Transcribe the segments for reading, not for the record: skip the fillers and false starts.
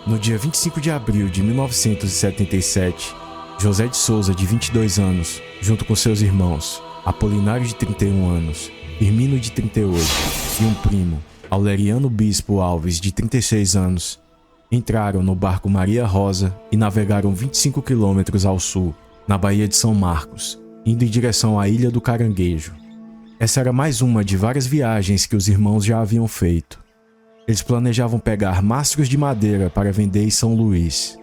No dia 25 de abril de 1977, José de Souza, de 22 anos, junto com seus irmãos, Apolinário, de 31 anos, Firmino, de 38, e um primo, Aureliano Bispo Alves, de 36 anos, entraram no barco Maria Rosa e navegaram 25 quilômetros ao sul, na Baía de São Marcos, indo em direção à Ilha do Caranguejo. Essa era mais uma de várias viagens que os irmãos já haviam feito. Eles planejavam pegar mastros de madeira para vender em São Luís.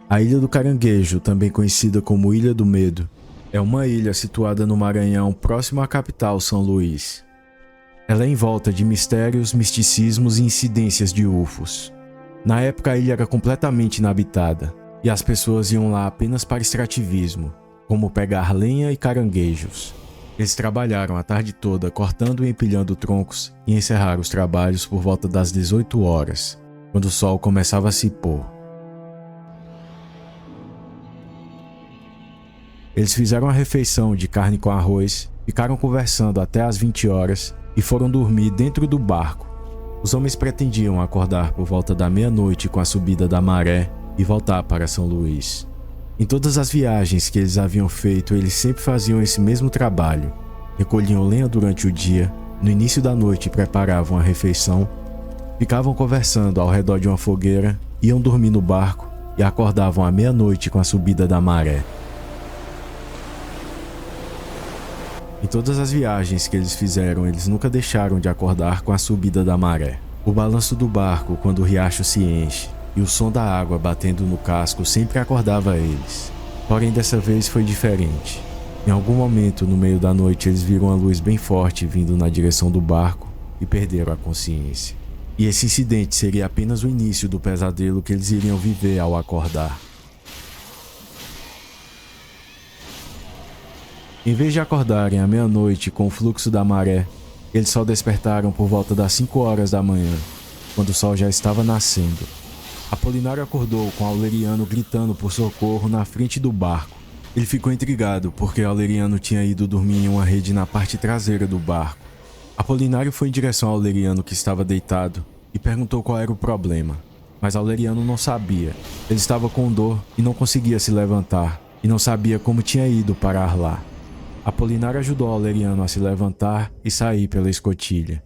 A Ilha do Caranguejo, também conhecida como Ilha do Medo, é uma ilha situada no Maranhão, próximo à capital, São Luís. Ela é envolta de mistérios, misticismos e incidências de UFOs. Na época, a ilha era completamente inabitada, e as pessoas iam lá apenas para extrativismo, como pegar lenha e caranguejos. Eles trabalharam a tarde toda cortando e empilhando troncos e encerraram os trabalhos por volta das 18 horas, quando o sol começava a se pôr. Eles fizeram a refeição de carne com arroz, ficaram conversando até às 20 horas e foram dormir dentro do barco. Os homens pretendiam acordar por volta da meia-noite com a subida da maré e voltar para São Luís. Em todas as viagens que eles haviam feito, eles sempre faziam esse mesmo trabalho. Recolhiam lenha durante o dia, no início da noite preparavam a refeição, ficavam conversando ao redor de uma fogueira, iam dormir no barco e acordavam à meia-noite com a subida da maré. Em todas as viagens que eles fizeram, eles nunca deixaram de acordar com a subida da maré. O balanço do barco quando o riacho se enche e o som da água batendo no casco sempre acordava eles. Porém, dessa vez foi diferente. Em algum momento, no meio da noite, eles viram uma luz bem forte vindo na direção do barco e perderam a consciência. E esse incidente seria apenas o início do pesadelo que eles iriam viver ao acordar. Em vez de acordarem à meia-noite com o fluxo da maré, eles só despertaram por volta das 5 horas da manhã, quando o sol já estava nascendo. Apolinário acordou com Aureliano gritando por socorro na frente do barco. Ele ficou intrigado porque Aureliano tinha ido dormir em uma rede na parte traseira do barco. Apolinário foi em direção a Aureliano, que estava deitado, e perguntou qual era o problema. Mas Aureliano não sabia. Ele estava com dor e não conseguia se levantar, e não sabia como tinha ido parar lá. Apolinário ajudou Aureliano a se levantar e sair pela escotilha.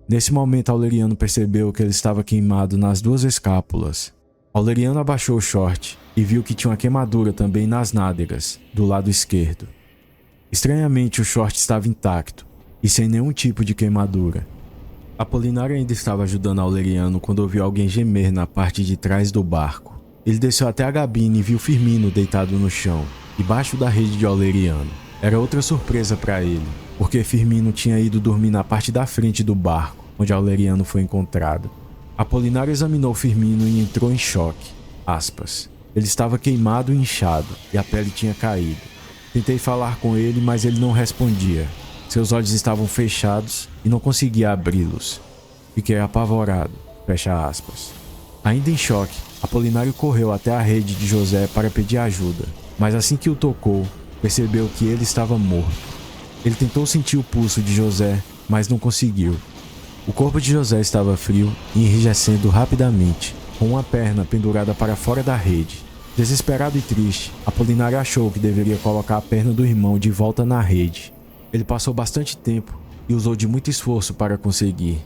Nesse momento, Aureliano percebeu que ele estava queimado nas duas escápulas. Aureliano abaixou o short e viu que tinha uma queimadura também nas nádegas, do lado esquerdo. Estranhamente, o short estava intacto e sem nenhum tipo de queimadura. Apolinário ainda estava ajudando Aureliano quando ouviu alguém gemer na parte de trás do barco. Ele desceu até a cabine e viu Firmino deitado no chão, debaixo da rede de Aureliano. Era outra surpresa para ele, porque Firmino tinha ido dormir na parte da frente do barco, onde Aureliano foi encontrado. Apolinário examinou Firmino e entrou em choque. Ele estava queimado e inchado, e a pele tinha caído. Tentei falar com ele, mas ele não respondia. Seus olhos estavam fechados e não conseguia abri-los. Fiquei apavorado. Ainda em choque, Apolinário correu até a rede de José para pedir ajuda, mas assim que o tocou, percebeu que ele estava morto. Ele tentou sentir o pulso de José, mas não conseguiu. O corpo de José estava frio e enrijecendo rapidamente, com uma perna pendurada para fora da rede. Desesperado e triste, Apolinário achou que deveria colocar a perna do irmão de volta na rede. Ele passou bastante tempo e usou de muito esforço para conseguir.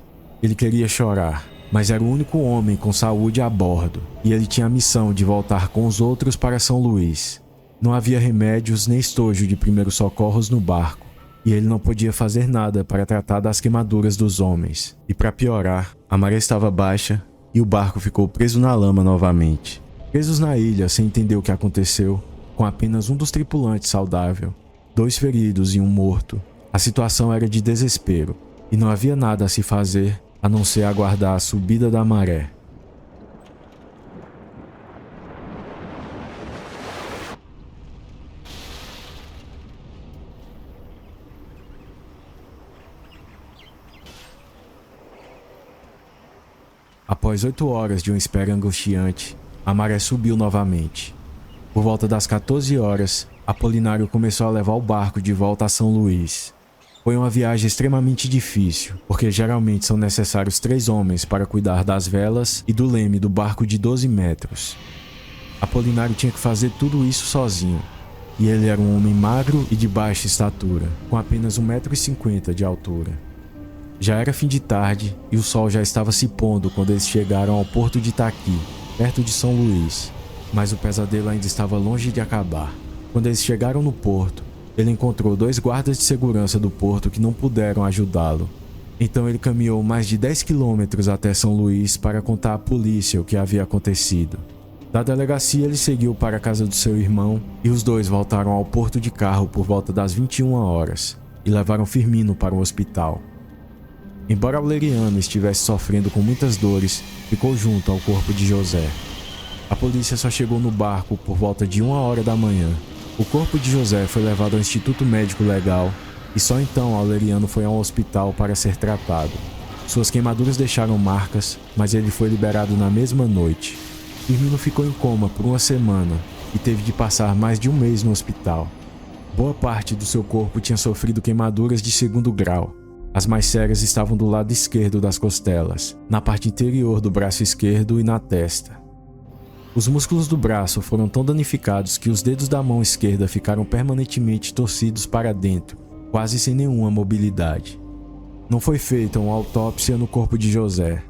Ele queria chorar, mas era o único homem com saúde a bordo, e ele tinha a missão de voltar com os outros para São Luís. Não havia remédios nem estojo de primeiros socorros no barco, e ele não podia fazer nada para tratar das queimaduras dos homens. E para piorar, a maré estava baixa e o barco ficou preso na lama novamente. Presos na ilha sem entender o que aconteceu, com apenas um dos tripulantes saudável, 2 feridos e um morto, a situação era de desespero, e não havia nada a se fazer a não ser aguardar a subida da maré. Após 8 horas de uma espera angustiante, a maré subiu novamente. Por volta das 14 horas, Apolinário começou a levar o barco de volta a São Luís. Foi uma viagem extremamente difícil, porque geralmente são necessários 3 homens para cuidar das velas e do leme do barco de 12 metros. Apolinário tinha que fazer tudo isso sozinho, e ele era um homem magro e de baixa estatura, com apenas 1,50 m de altura. Já era fim de tarde e o sol já estava se pondo quando eles chegaram ao porto de Itaqui, perto de São Luís, mas o pesadelo ainda estava longe de acabar. Quando eles chegaram no porto, ele encontrou 2 guardas de segurança do porto que não puderam ajudá-lo. Então ele caminhou mais de 10 quilômetros até São Luís para contar à polícia o que havia acontecido. Da delegacia ele seguiu para a casa do seu irmão e os dois voltaram ao porto de carro por volta das 21 horas e levaram Firmino para o hospital. Embora Aureliano estivesse sofrendo com muitas dores, ficou junto ao corpo de José. A polícia só chegou no barco por volta de 1 hora da manhã. O corpo de José foi levado ao Instituto Médico Legal e só então Aureliano foi ao hospital para ser tratado. Suas queimaduras deixaram marcas, mas ele foi liberado na mesma noite. Firmino ficou em coma por 1 semana e teve de passar mais de 1 mês no hospital. Boa parte do seu corpo tinha sofrido queimaduras de 2º grau. As mais sérias estavam do lado esquerdo das costelas, na parte interior do braço esquerdo e na testa. Os músculos do braço foram tão danificados que os dedos da mão esquerda ficaram permanentemente torcidos para dentro, quase sem nenhuma mobilidade. Não foi feita uma autópsia no corpo de José.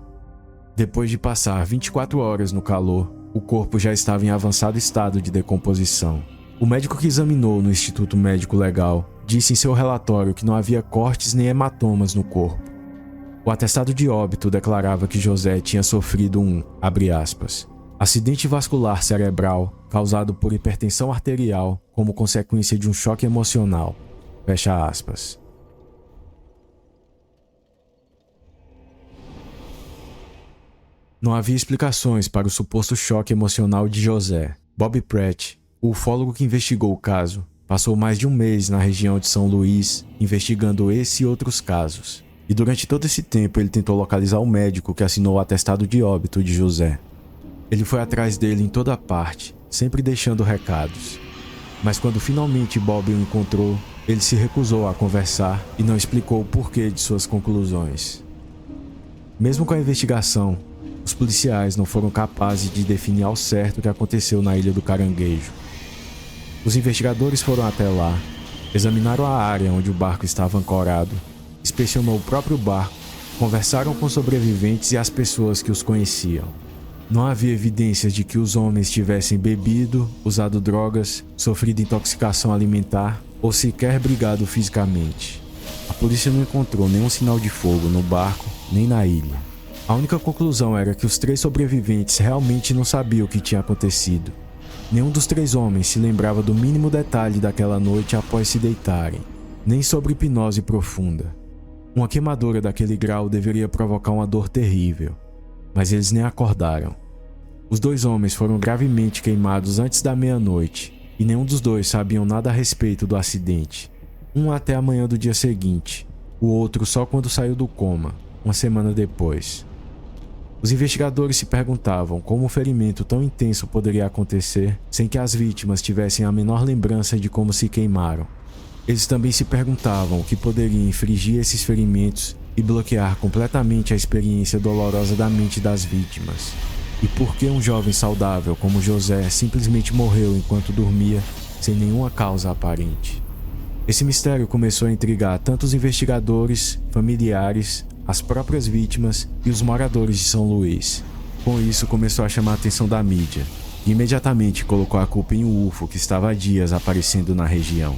Depois de passar 24 horas no calor, o corpo já estava em avançado estado de decomposição. O médico que examinou no Instituto Médico Legal disse em seu relatório que não havia cortes nem hematomas no corpo. O atestado de óbito declarava que José tinha sofrido um, abre aspas, acidente vascular cerebral causado por hipertensão arterial como consequência de um choque emocional, fecha aspas. Não havia explicações para o suposto choque emocional de José. Bob Pratt, o ufólogo que investigou o caso, passou mais de 1 mês na região de São Luís investigando esse e outros casos. E durante todo esse tempo ele tentou localizar o médico que assinou o atestado de óbito de José. Ele foi atrás dele em toda parte, sempre deixando recados. Mas quando finalmente Bob o encontrou, ele se recusou a conversar e não explicou o porquê de suas conclusões. Mesmo com a investigação, os policiais não foram capazes de definir ao certo o que aconteceu na Ilha do Caranguejo. Os investigadores foram até lá, examinaram a área onde o barco estava ancorado, inspecionou o próprio barco, conversaram com sobreviventes e as pessoas que os conheciam. Não havia evidências de que os homens tivessem bebido, usado drogas, sofrido intoxicação alimentar ou sequer brigado fisicamente. A polícia não encontrou nenhum sinal de fogo no barco nem na ilha. A única conclusão era que os 3 sobreviventes realmente não sabiam o que tinha acontecido. Nenhum dos 3 homens se lembrava do mínimo detalhe daquela noite após se deitarem, nem sobre hipnose profunda. Uma queimadura daquele grau deveria provocar uma dor terrível, mas eles nem acordaram. Os 2 homens foram gravemente queimados antes da meia-noite, e nenhum dos 2 sabiam nada a respeito do acidente. Um até a manhã do dia seguinte, o outro só quando saiu do coma, 1 semana depois. Os investigadores se perguntavam como um ferimento tão intenso poderia acontecer sem que as vítimas tivessem a menor lembrança de como se queimaram. Eles também se perguntavam o que poderia infligir esses ferimentos e bloquear completamente a experiência dolorosa da mente das vítimas. E por que um jovem saudável como José simplesmente morreu enquanto dormia, sem nenhuma causa aparente? Esse mistério começou a intrigar tanto os investigadores, familiares, as próprias vítimas e os moradores de São Luís. Com isso, começou a chamar a atenção da mídia, que imediatamente colocou a culpa em um UFO que estava há dias aparecendo na região.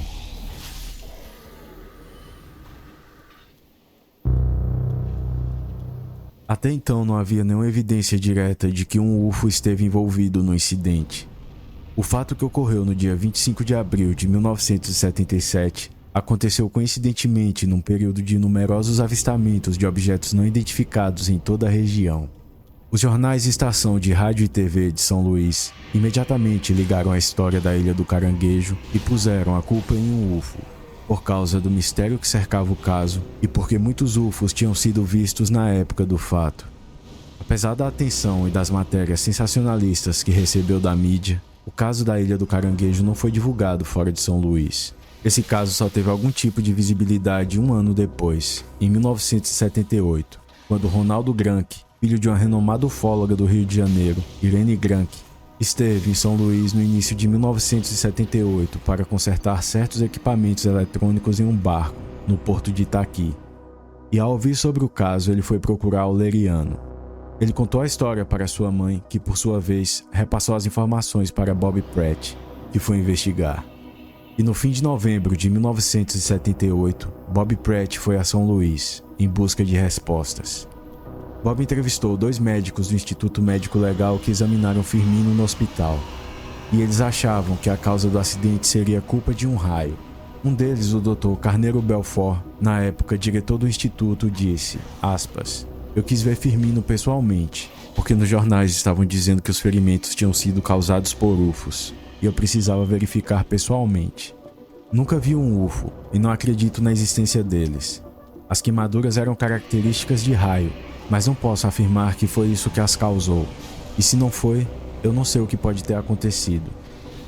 Até então não havia nenhuma evidência direta de que um UFO esteve envolvido no incidente. O fato que ocorreu no dia 25 de abril de 1977 aconteceu coincidentemente num período de numerosos avistamentos de objetos não identificados em toda a região. Os jornais de estação de rádio e TV de São Luís imediatamente ligaram a história da Ilha do Caranguejo e puseram a culpa em um UFO, por causa do mistério que cercava o caso e porque muitos UFOs tinham sido vistos na época do fato. Apesar da atenção e das matérias sensacionalistas que recebeu da mídia, o caso da Ilha do Caranguejo não foi divulgado fora de São Luís. Esse caso só teve algum tipo de visibilidade um ano depois, em 1978, quando Ronaldo Grank, filho de uma renomada ufóloga do Rio de Janeiro, Irene Grank, esteve em São Luís no início de 1978 para consertar certos equipamentos eletrônicos em um barco, no porto de Itaqui. E ao ouvir sobre o caso, ele foi procurar o Leriano. Ele contou a história para sua mãe, que por sua vez repassou as informações para Bob Pratt, que foi investigar. E no fim de novembro de 1978, Bob Pratt foi a São Luís, em busca de respostas. Bob entrevistou 2 médicos do Instituto Médico Legal que examinaram Firmino no hospital, e eles achavam que a causa do acidente seria culpa de um raio. Um deles, o Dr. Carneiro Belfort, na época diretor do instituto, disse, aspas, "Eu quis ver Firmino pessoalmente, porque nos jornais estavam dizendo que os ferimentos tinham sido causados por UFOs, e eu precisava verificar pessoalmente. Nunca vi um UFO e não acredito na existência deles. As queimaduras eram características de raio, mas não posso afirmar que foi isso que as causou. E se não foi, eu não sei o que pode ter acontecido.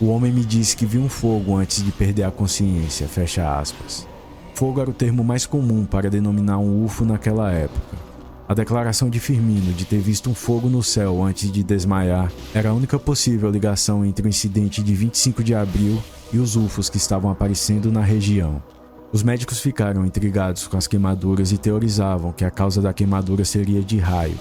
O homem me disse que viu um fogo antes de perder a consciência, fecha aspas. Fogo era o termo mais comum para denominar um UFO naquela época. A declaração de Firmino de ter visto um fogo no céu antes de desmaiar era a única possível ligação entre o incidente de 25 de abril e os UFOs que estavam aparecendo na região. Os médicos ficaram intrigados com as queimaduras e teorizavam que a causa da queimadura seria de raio.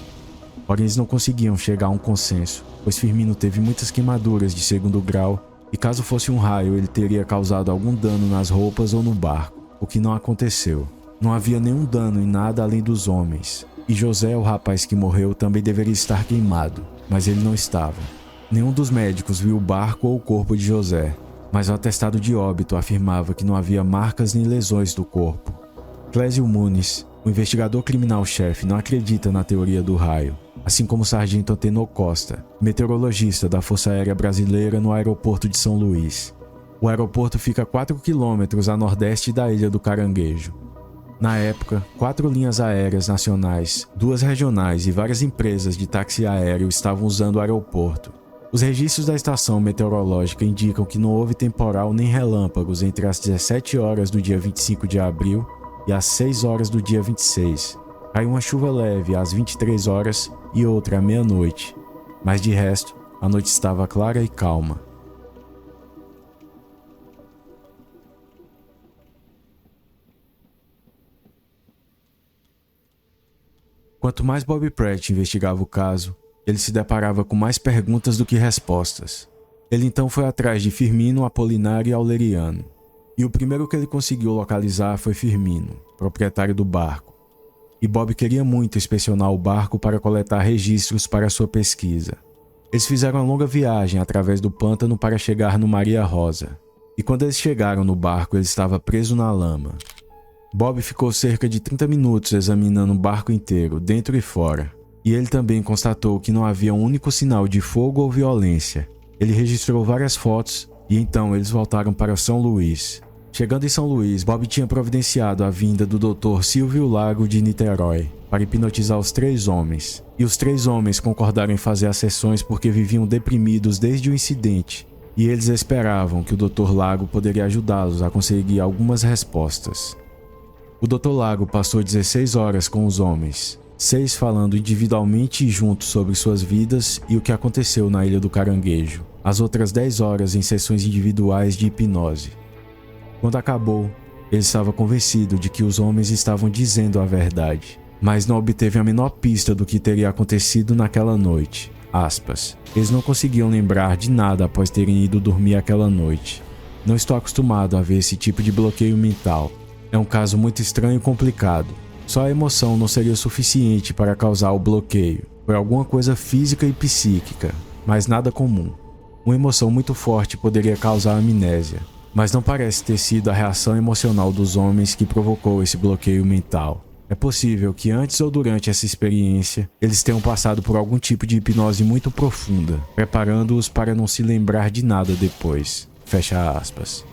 Porém, eles não conseguiam chegar a um consenso, pois Firmino teve muitas queimaduras de 2º grau e caso fosse um raio ele teria causado algum dano nas roupas ou no barco, o que não aconteceu. Não havia nenhum dano em nada além dos homens. E José, o rapaz que morreu, também deveria estar queimado, mas ele não estava. Nenhum dos médicos viu o barco ou o corpo de José, mas o atestado de óbito afirmava que não havia marcas nem lesões do corpo. Clésio Muniz, o investigador criminal-chefe, não acredita na teoria do raio, assim como o sargento Antenor Costa, meteorologista da Força Aérea Brasileira no aeroporto de São Luís. O aeroporto fica a 4 quilômetros a nordeste da Ilha do Caranguejo. Na época, 4 linhas aéreas nacionais, 2 regionais e várias empresas de táxi aéreo estavam usando o aeroporto. Os registros da estação meteorológica indicam que não houve temporal nem relâmpagos entre as 17 horas do dia 25 de abril e as 6 horas do dia 26. Caiu uma chuva leve às 23 horas e outra à meia-noite, mas de resto, a noite estava clara e calma. Quanto mais Bob Pratt investigava o caso, ele se deparava com mais perguntas do que respostas. Ele então foi atrás de Firmino, Apolinário e Aureliano. E o primeiro que ele conseguiu localizar foi Firmino, proprietário do barco. E Bob queria muito inspecionar o barco para coletar registros para sua pesquisa. Eles fizeram uma longa viagem através do pântano para chegar no Maria Rosa. E quando eles chegaram no barco, ele estava preso na lama. Bob ficou cerca de 30 minutos examinando o barco inteiro, dentro e fora. E ele também constatou que não havia um único sinal de fogo ou violência. Ele registrou várias fotos e então eles voltaram para São Luís. Chegando em São Luís, Bob tinha providenciado a vinda do Dr. Silvio Lago de Niterói para hipnotizar os 3 homens. E os 3 homens concordaram em fazer as sessões porque viviam deprimidos desde o incidente. E eles esperavam que o Dr. Lago poderia ajudá-los a conseguir algumas respostas. O Dr. Lago passou 16 horas com os homens, 6 falando individualmente e juntos sobre suas vidas e o que aconteceu na Ilha do Caranguejo, as outras 10 horas em sessões individuais de hipnose. Quando acabou, ele estava convencido de que os homens estavam dizendo a verdade, mas não obteve a menor pista do que teria acontecido naquela noite. Aspas. Eles não conseguiam lembrar de nada após terem ido dormir aquela noite. Não estou acostumado a ver esse tipo de bloqueio mental. É um caso muito estranho e complicado. Só a emoção não seria suficiente para causar o bloqueio. Foi alguma coisa física e psíquica, mas nada comum. Uma emoção muito forte poderia causar amnésia, mas não parece ter sido a reação emocional dos homens que provocou esse bloqueio mental. É possível que antes ou durante essa experiência, eles tenham passado por algum tipo de hipnose muito profunda, preparando-os para não se lembrar de nada depois. Fecha aspas.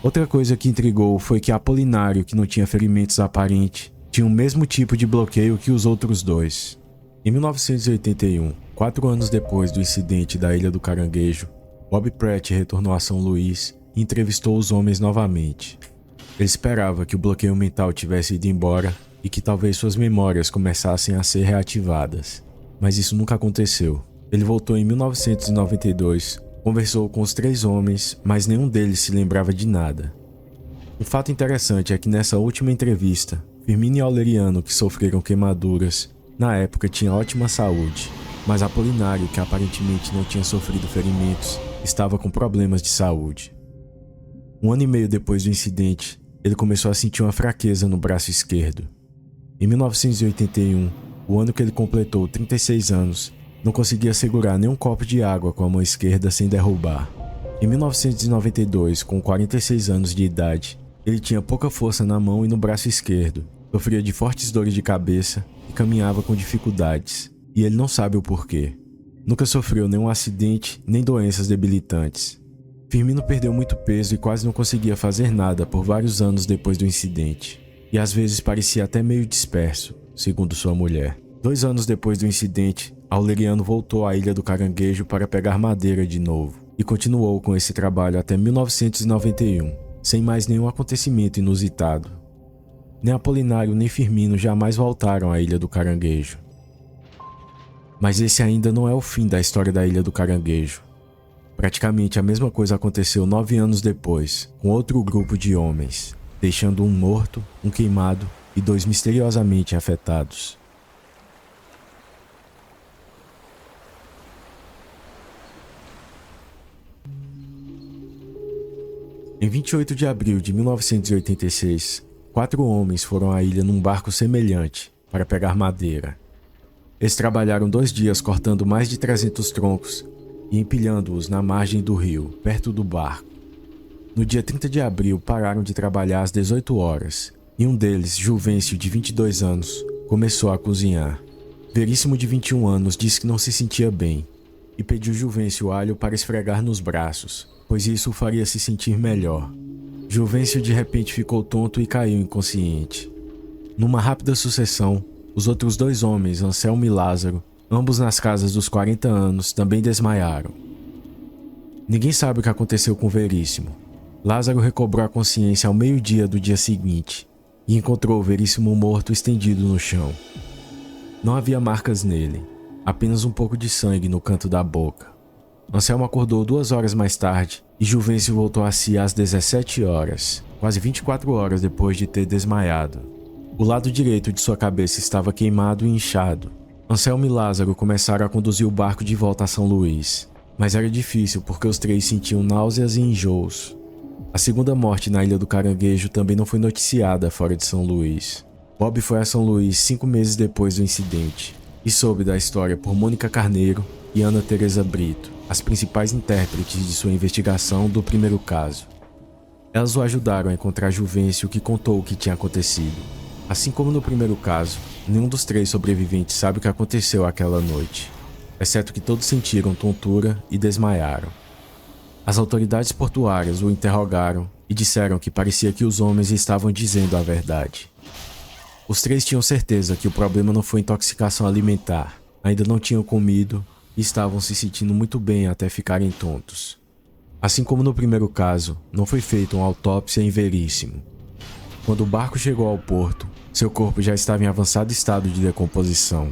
Outra coisa que intrigou foi que Apolinário, que não tinha ferimentos aparentes, tinha o mesmo tipo de bloqueio que os outros 2. Em 1981, 4 anos depois do incidente da Ilha do Caranguejo, Bob Pratt retornou a São Luís e entrevistou os homens novamente. Ele esperava que o bloqueio mental tivesse ido embora e que talvez suas memórias começassem a ser reativadas. Mas isso nunca aconteceu. Ele voltou em 1992, conversou com os 3 homens, mas nenhum deles se lembrava de nada. Um fato interessante é que nessa última entrevista, Firmino e Aureliano, que sofreram queimaduras, na época tinham ótima saúde, mas Apolinário, que aparentemente não tinha sofrido ferimentos, estava com problemas de saúde. 1 ano e meio depois do incidente, ele começou a sentir uma fraqueza no braço esquerdo. Em 1981, o ano que ele completou 36 anos, não conseguia segurar nenhum copo de água com a mão esquerda sem derrubar. Em 1992, com 46 anos de idade, ele tinha pouca força na mão e no braço esquerdo, sofria de fortes dores de cabeça e caminhava com dificuldades, e ele não sabe o porquê. Nunca sofreu nenhum acidente nem doenças debilitantes. Firmino perdeu muito peso e quase não conseguia fazer nada por vários anos depois do incidente, e às vezes parecia até meio disperso, segundo sua mulher. 2 anos depois do incidente, Aureliano voltou à Ilha do Caranguejo para pegar madeira de novo, e continuou com esse trabalho até 1991, sem mais nenhum acontecimento inusitado. Nem Apolinário nem Firmino jamais voltaram à Ilha do Caranguejo. Mas esse ainda não é o fim da história da Ilha do Caranguejo. Praticamente a mesma coisa aconteceu 9 anos depois, com outro grupo de homens, deixando um morto, um queimado e 2 misteriosamente afetados. Em 28 de abril de 1986, 4 homens foram à ilha num barco semelhante para pegar madeira. Eles trabalharam 2 dias cortando mais de 300 troncos e empilhando-os na margem do rio, perto do barco. No dia 30 de abril, pararam de trabalhar às 18 horas e um deles, Juvencio, de 22 anos, começou a cozinhar. Veríssimo, de 21 anos, disse que não se sentia bem e pediu Juvencio alho para esfregar nos braços, pois isso o faria se sentir melhor. Juvencio de repente ficou tonto e caiu inconsciente. Numa rápida sucessão, os outros 2 homens, Anselmo e Lázaro, ambos nas casas dos 40 anos, também desmaiaram. Ninguém sabe o que aconteceu com Veríssimo. Lázaro recobrou a consciência ao meio-dia do dia seguinte e encontrou Veríssimo morto estendido no chão. Não havia marcas nele, apenas um pouco de sangue no canto da boca. Anselmo acordou 2 horas mais tarde e Juvencio voltou a si às 17 horas, quase 24 horas depois de ter desmaiado. O lado direito de sua cabeça estava queimado e inchado. Anselmo e Lázaro começaram a conduzir o barco de volta a São Luís, mas era difícil porque os 3 sentiam náuseas e enjoos. A segunda morte na Ilha do Caranguejo também não foi noticiada fora de São Luís. Bob foi a São Luís 5 meses depois do incidente e soube da história por Mônica Carneiro e Ana Teresa Brito, as principais intérpretes de sua investigação do primeiro caso. Elas o ajudaram a encontrar Juvencio, que contou o que tinha acontecido. Assim como no primeiro caso, nenhum dos 3 sobreviventes sabe o que aconteceu aquela noite, exceto que todos sentiram tontura e desmaiaram. As autoridades portuárias o interrogaram e disseram que parecia que os homens estavam dizendo a verdade. Os 3 tinham certeza que o problema não foi intoxicação alimentar, ainda não tinham comido e estavam se sentindo muito bem até ficarem tontos. Assim como no primeiro caso, não foi feita uma autópsia em Veríssimo. Quando o barco chegou ao porto, seu corpo já estava em avançado estado de decomposição.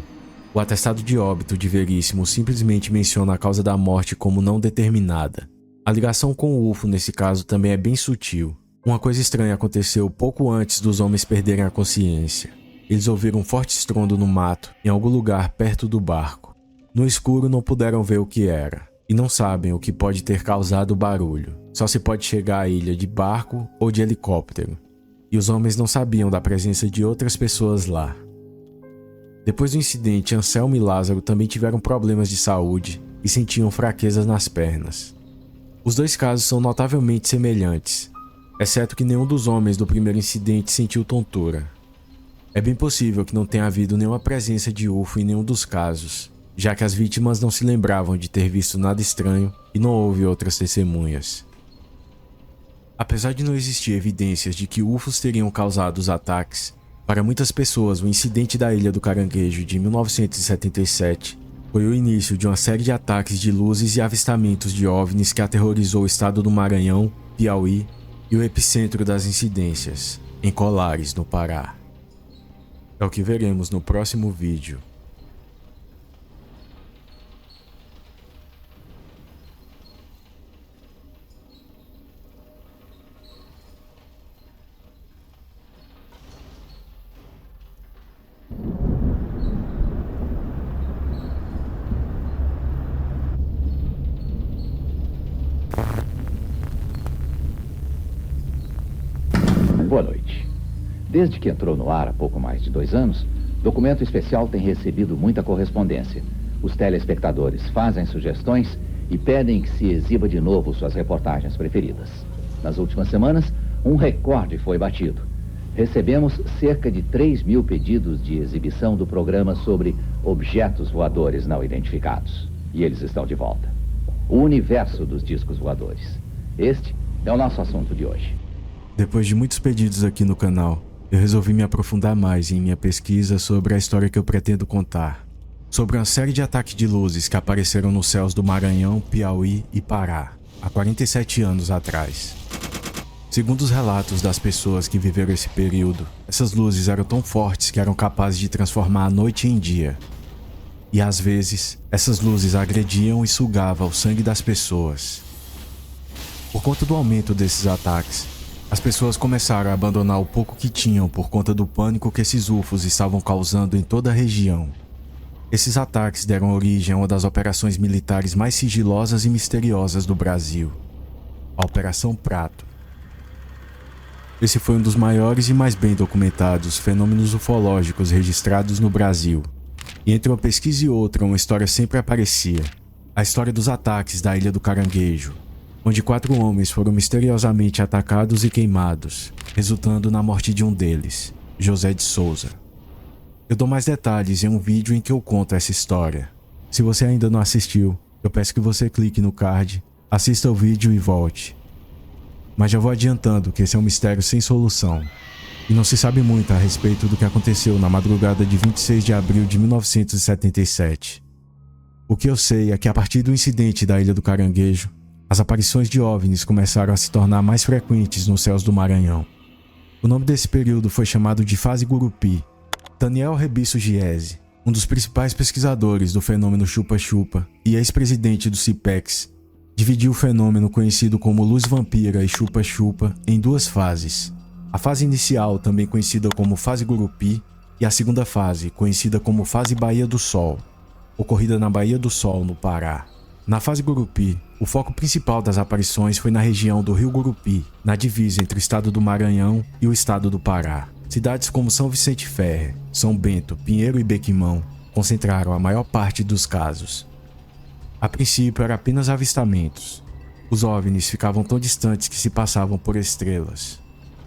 O atestado de óbito de Veríssimo simplesmente menciona a causa da morte como não determinada. A ligação com o UFO nesse caso também é bem sutil. Uma coisa estranha aconteceu pouco antes dos homens perderem a consciência. Eles ouviram um forte estrondo no mato, em algum lugar perto do barco. No escuro não puderam ver o que era, e não sabem o que pode ter causado o barulho. Só se pode chegar à ilha de barco ou de helicóptero. E os homens não sabiam da presença de outras pessoas lá. Depois do incidente, Anselmo e Lázaro também tiveram problemas de saúde e sentiam fraquezas nas pernas. Os 2 casos são notavelmente semelhantes, exceto que nenhum dos homens do primeiro incidente sentiu tontura. É bem possível que não tenha havido nenhuma presença de UFO em nenhum dos casos, já que as vítimas não se lembravam de ter visto nada estranho e não houve outras testemunhas. Apesar de não existir evidências de que UFOs teriam causado os ataques, para muitas pessoas o incidente da Ilha do Caranguejo de 1977 foi o início de uma série de ataques de luzes e avistamentos de OVNIs que aterrorizou o estado do Maranhão, Piauí, e o epicentro das incidências, em Colares, no Pará. É o que veremos no próximo vídeo. Boa noite. Desde que entrou no ar há pouco mais de 2 anos, Documento Especial tem recebido muita correspondência. Os telespectadores fazem sugestões e pedem que se exiba de novo suas reportagens preferidas. Nas últimas semanas, um recorde foi batido. Recebemos cerca de 3.000 pedidos de exibição do programa sobre objetos voadores não identificados. E eles estão de volta. O universo dos discos voadores. Este é o nosso assunto de hoje. Depois de muitos pedidos aqui no canal, eu resolvi me aprofundar mais em minha pesquisa sobre a história que eu pretendo contar. Sobre uma série de ataques de luzes que apareceram nos céus do Maranhão, Piauí e Pará, há 47 anos atrás. Segundo os relatos das pessoas que viveram esse período, essas luzes eram tão fortes que eram capazes de transformar a noite em dia. E às vezes, essas luzes agrediam e sugavam o sangue das pessoas. Por conta do aumento desses ataques, as pessoas começaram a abandonar o pouco que tinham por conta do pânico que esses UFOs estavam causando em toda a região. Esses ataques deram origem a uma das operações militares mais sigilosas e misteriosas do Brasil, a Operação Prato. Esse foi um dos maiores e mais bem documentados fenômenos ufológicos registrados no Brasil. E entre uma pesquisa e outra, uma história sempre aparecia: a história dos ataques da Ilha do Caranguejo, onde 4 homens foram misteriosamente atacados e queimados, resultando na morte de um deles, José de Souza. Eu dou mais detalhes em um vídeo em que eu conto essa história. Se você ainda não assistiu, eu peço que você clique no card, assista o vídeo e volte. Mas já vou adiantando que esse é um mistério sem solução, e não se sabe muito a respeito do que aconteceu na madrugada de 26 de abril de 1977. O que eu sei é que a partir do incidente da Ilha do Caranguejo, as aparições de OVNIs começaram a se tornar mais frequentes nos céus do Maranhão. O nome desse período foi chamado de Fase Gurupi. Daniel Rebisso Giese, um dos principais pesquisadores do fenômeno chupa-chupa e ex-presidente do CIPEX, dividiu o fenômeno conhecido como luz vampira e chupa-chupa em 2 fases. A fase inicial, também conhecida como Fase Gurupi, e a segunda fase, conhecida como Fase Baía do Sol, ocorrida na Baía do Sol, no Pará. Na fase Gurupi, o foco principal das aparições foi na região do Rio Gurupi, na divisa entre o estado do Maranhão e o estado do Pará. Cidades como São Vicente Ferre, São Bento, Pinheiro e Bequimão concentraram a maior parte dos casos. A princípio eram apenas avistamentos. Os OVNIs ficavam tão distantes que se passavam por estrelas.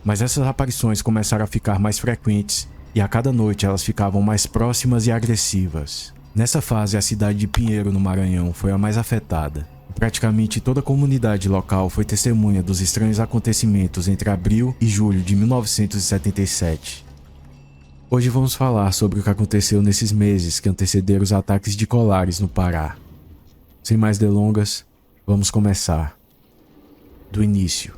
Mas essas aparições começaram a ficar mais frequentes e a cada noite elas ficavam mais próximas e agressivas. Nessa fase, a cidade de Pinheiro, no Maranhão, foi a mais afetada. Praticamente toda a comunidade local foi testemunha dos estranhos acontecimentos entre abril e julho de 1977. Hoje vamos falar sobre o que aconteceu nesses meses que antecederam os ataques de Colares no Pará. Sem mais delongas, vamos começar. Do início.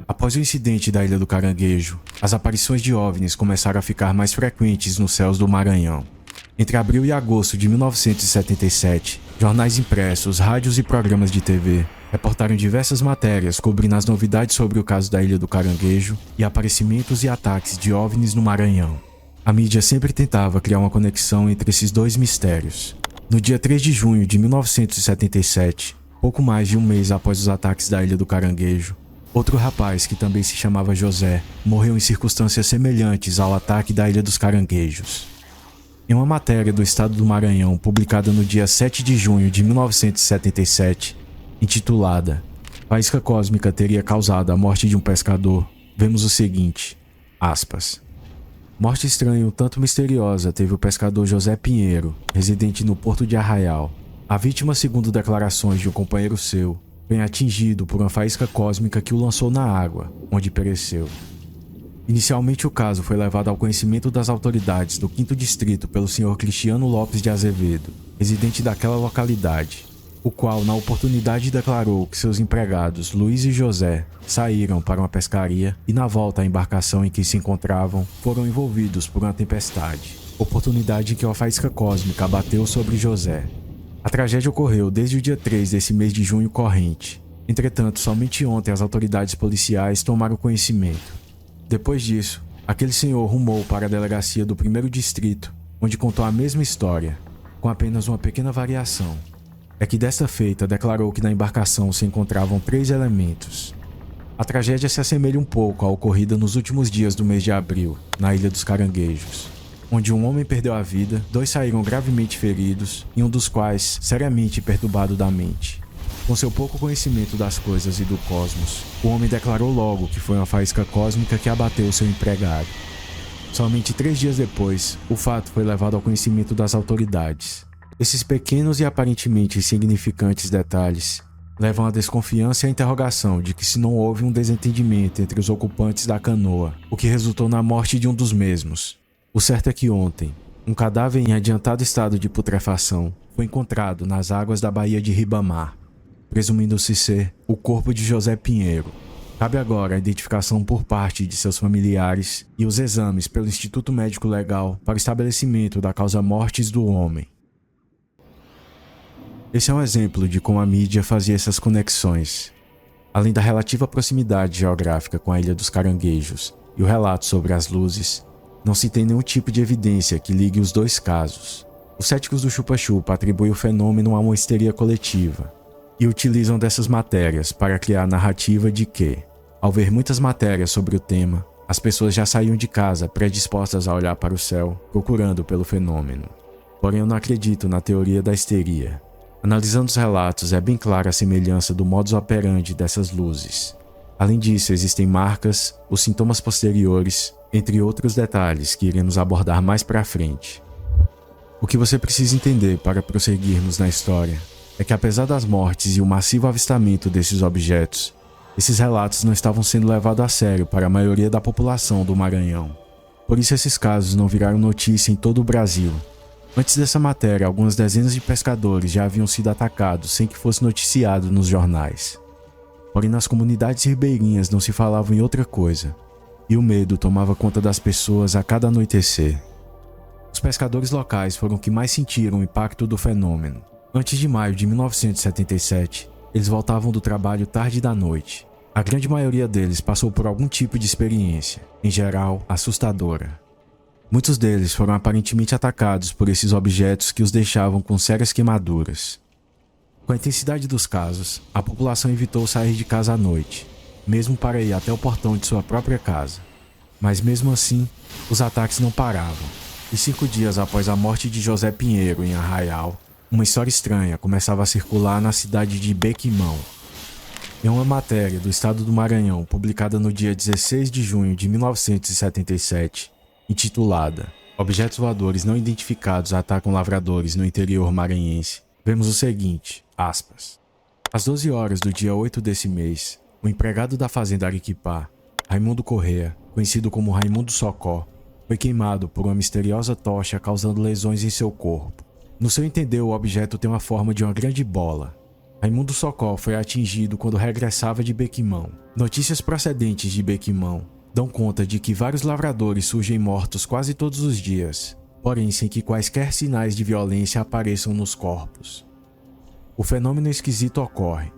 Após o incidente da Ilha do Caranguejo, as aparições de OVNIs começaram a ficar mais frequentes nos céus do Maranhão. Entre abril e agosto de 1977, jornais impressos, rádios e programas de TV reportaram diversas matérias cobrindo as novidades sobre o caso da Ilha do Caranguejo e aparecimentos e ataques de OVNIs no Maranhão. A mídia sempre tentava criar uma conexão entre esses 2 mistérios. No dia 3 de junho de 1977, pouco mais de um mês após os ataques da Ilha do Caranguejo, outro rapaz, que também se chamava José, morreu em circunstâncias semelhantes ao ataque da Ilha dos Caranguejos. Em uma matéria do estado do Maranhão, publicada no dia 7 de junho de 1977, intitulada "Faísca Cósmica teria causado a morte de um pescador", vemos o seguinte, aspas, "Morte estranha um tanto misteriosa teve o pescador José Pinheiro, residente no Porto de Arraial. A vítima, segundo declarações de um companheiro seu, foi atingido por uma faísca cósmica que o lançou na água, onde pereceu. Inicialmente o caso foi levado ao conhecimento das autoridades do 5º Distrito pelo Sr. Cristiano Lopes de Azevedo, residente daquela localidade, o qual na oportunidade declarou que seus empregados Luiz e José saíram para uma pescaria e na volta à embarcação em que se encontravam foram envolvidos por uma tempestade, oportunidade em que uma faísca cósmica abateu sobre José. A tragédia ocorreu desde o dia 3 desse mês de junho corrente. Entretanto, somente ontem as autoridades policiais tomaram conhecimento. Depois disso, aquele senhor rumou para a delegacia do 1º Distrito, onde contou a mesma história, com apenas uma pequena variação. É que desta feita declarou que na embarcação se encontravam 3 elementos. A tragédia se assemelha um pouco à ocorrida nos últimos dias do mês de abril, na Ilha dos Caranguejos, onde um homem perdeu a vida, 2 saíram gravemente feridos e um dos quais seriamente perturbado da mente. Com seu pouco conhecimento das coisas e do cosmos, o homem declarou logo que foi uma faísca cósmica que abateu seu empregado. Somente 3 dias depois, o fato foi levado ao conhecimento das autoridades. Esses pequenos e aparentemente insignificantes detalhes levam à desconfiança e à interrogação de que se não houve um desentendimento entre os ocupantes da canoa, o que resultou na morte de um dos mesmos. O certo é que ontem, um cadáver em adiantado estado de putrefação foi encontrado nas águas da Baía de Ribamar, presumindo-se ser o corpo de José Pinheiro. Cabe agora a identificação por parte de seus familiares e os exames pelo Instituto Médico Legal para o estabelecimento da causa mortis do homem. Esse é um exemplo de como a mídia fazia essas conexões. Além da relativa proximidade geográfica com a Ilha dos Caranguejos e o relato sobre as luzes, não se tem nenhum tipo de evidência que ligue os 2 casos. Os céticos do chupa-chupa atribuem o fenômeno a uma histeria coletiva e utilizam dessas matérias para criar a narrativa de que, ao ver muitas matérias sobre o tema, as pessoas já saíam de casa predispostas a olhar para o céu, procurando pelo fenômeno. Porém, eu não acredito na teoria da histeria. Analisando os relatos, é bem clara a semelhança do modus operandi dessas luzes. Além disso, existem marcas, os sintomas posteriores, entre outros detalhes que iremos abordar mais para frente. O que você precisa entender para prosseguirmos na história é que, apesar das mortes e o massivo avistamento desses objetos, esses relatos não estavam sendo levados a sério para a maioria da população do Maranhão. Por isso esses casos não viraram notícia em todo o Brasil. Antes dessa matéria, algumas dezenas de pescadores já haviam sido atacados sem que fosse noticiado nos jornais. Porém, nas comunidades ribeirinhas não se falava em outra coisa, e o medo tomava conta das pessoas a cada anoitecer. Os pescadores locais foram os que mais sentiram o impacto do fenômeno. Antes de maio de 1977, eles voltavam do trabalho tarde da noite. A grande maioria deles passou por algum tipo de experiência, em geral, assustadora. Muitos deles foram aparentemente atacados por esses objetos que os deixavam com sérias queimaduras. Com a intensidade dos casos, a população evitou sair de casa à noite, mesmo para ir até o portão de sua própria casa. Mas mesmo assim, os ataques não paravam. E 5 dias após a morte de José Pinheiro em Arraial, uma história estranha começava a circular na cidade de Bequimão. Em uma matéria do estado do Maranhão, publicada no dia 16 de junho de 1977, intitulada "Objetos voadores não identificados atacam lavradores no interior maranhense", vemos o seguinte, aspas. Às 12 horas do dia 8 desse mês, o empregado da fazenda Arequipá, Raimundo Correa, conhecido como Raimundo Socó, foi queimado por uma misteriosa tocha causando lesões em seu corpo. No seu entender, o objeto tem uma forma de uma grande bola. Raimundo Socó foi atingido quando regressava de Bequimão. Notícias procedentes de Bequimão dão conta de que vários lavradores surgem mortos quase todos os dias, porém sem que quaisquer sinais de violência apareçam nos corpos. O fenômeno esquisito ocorre.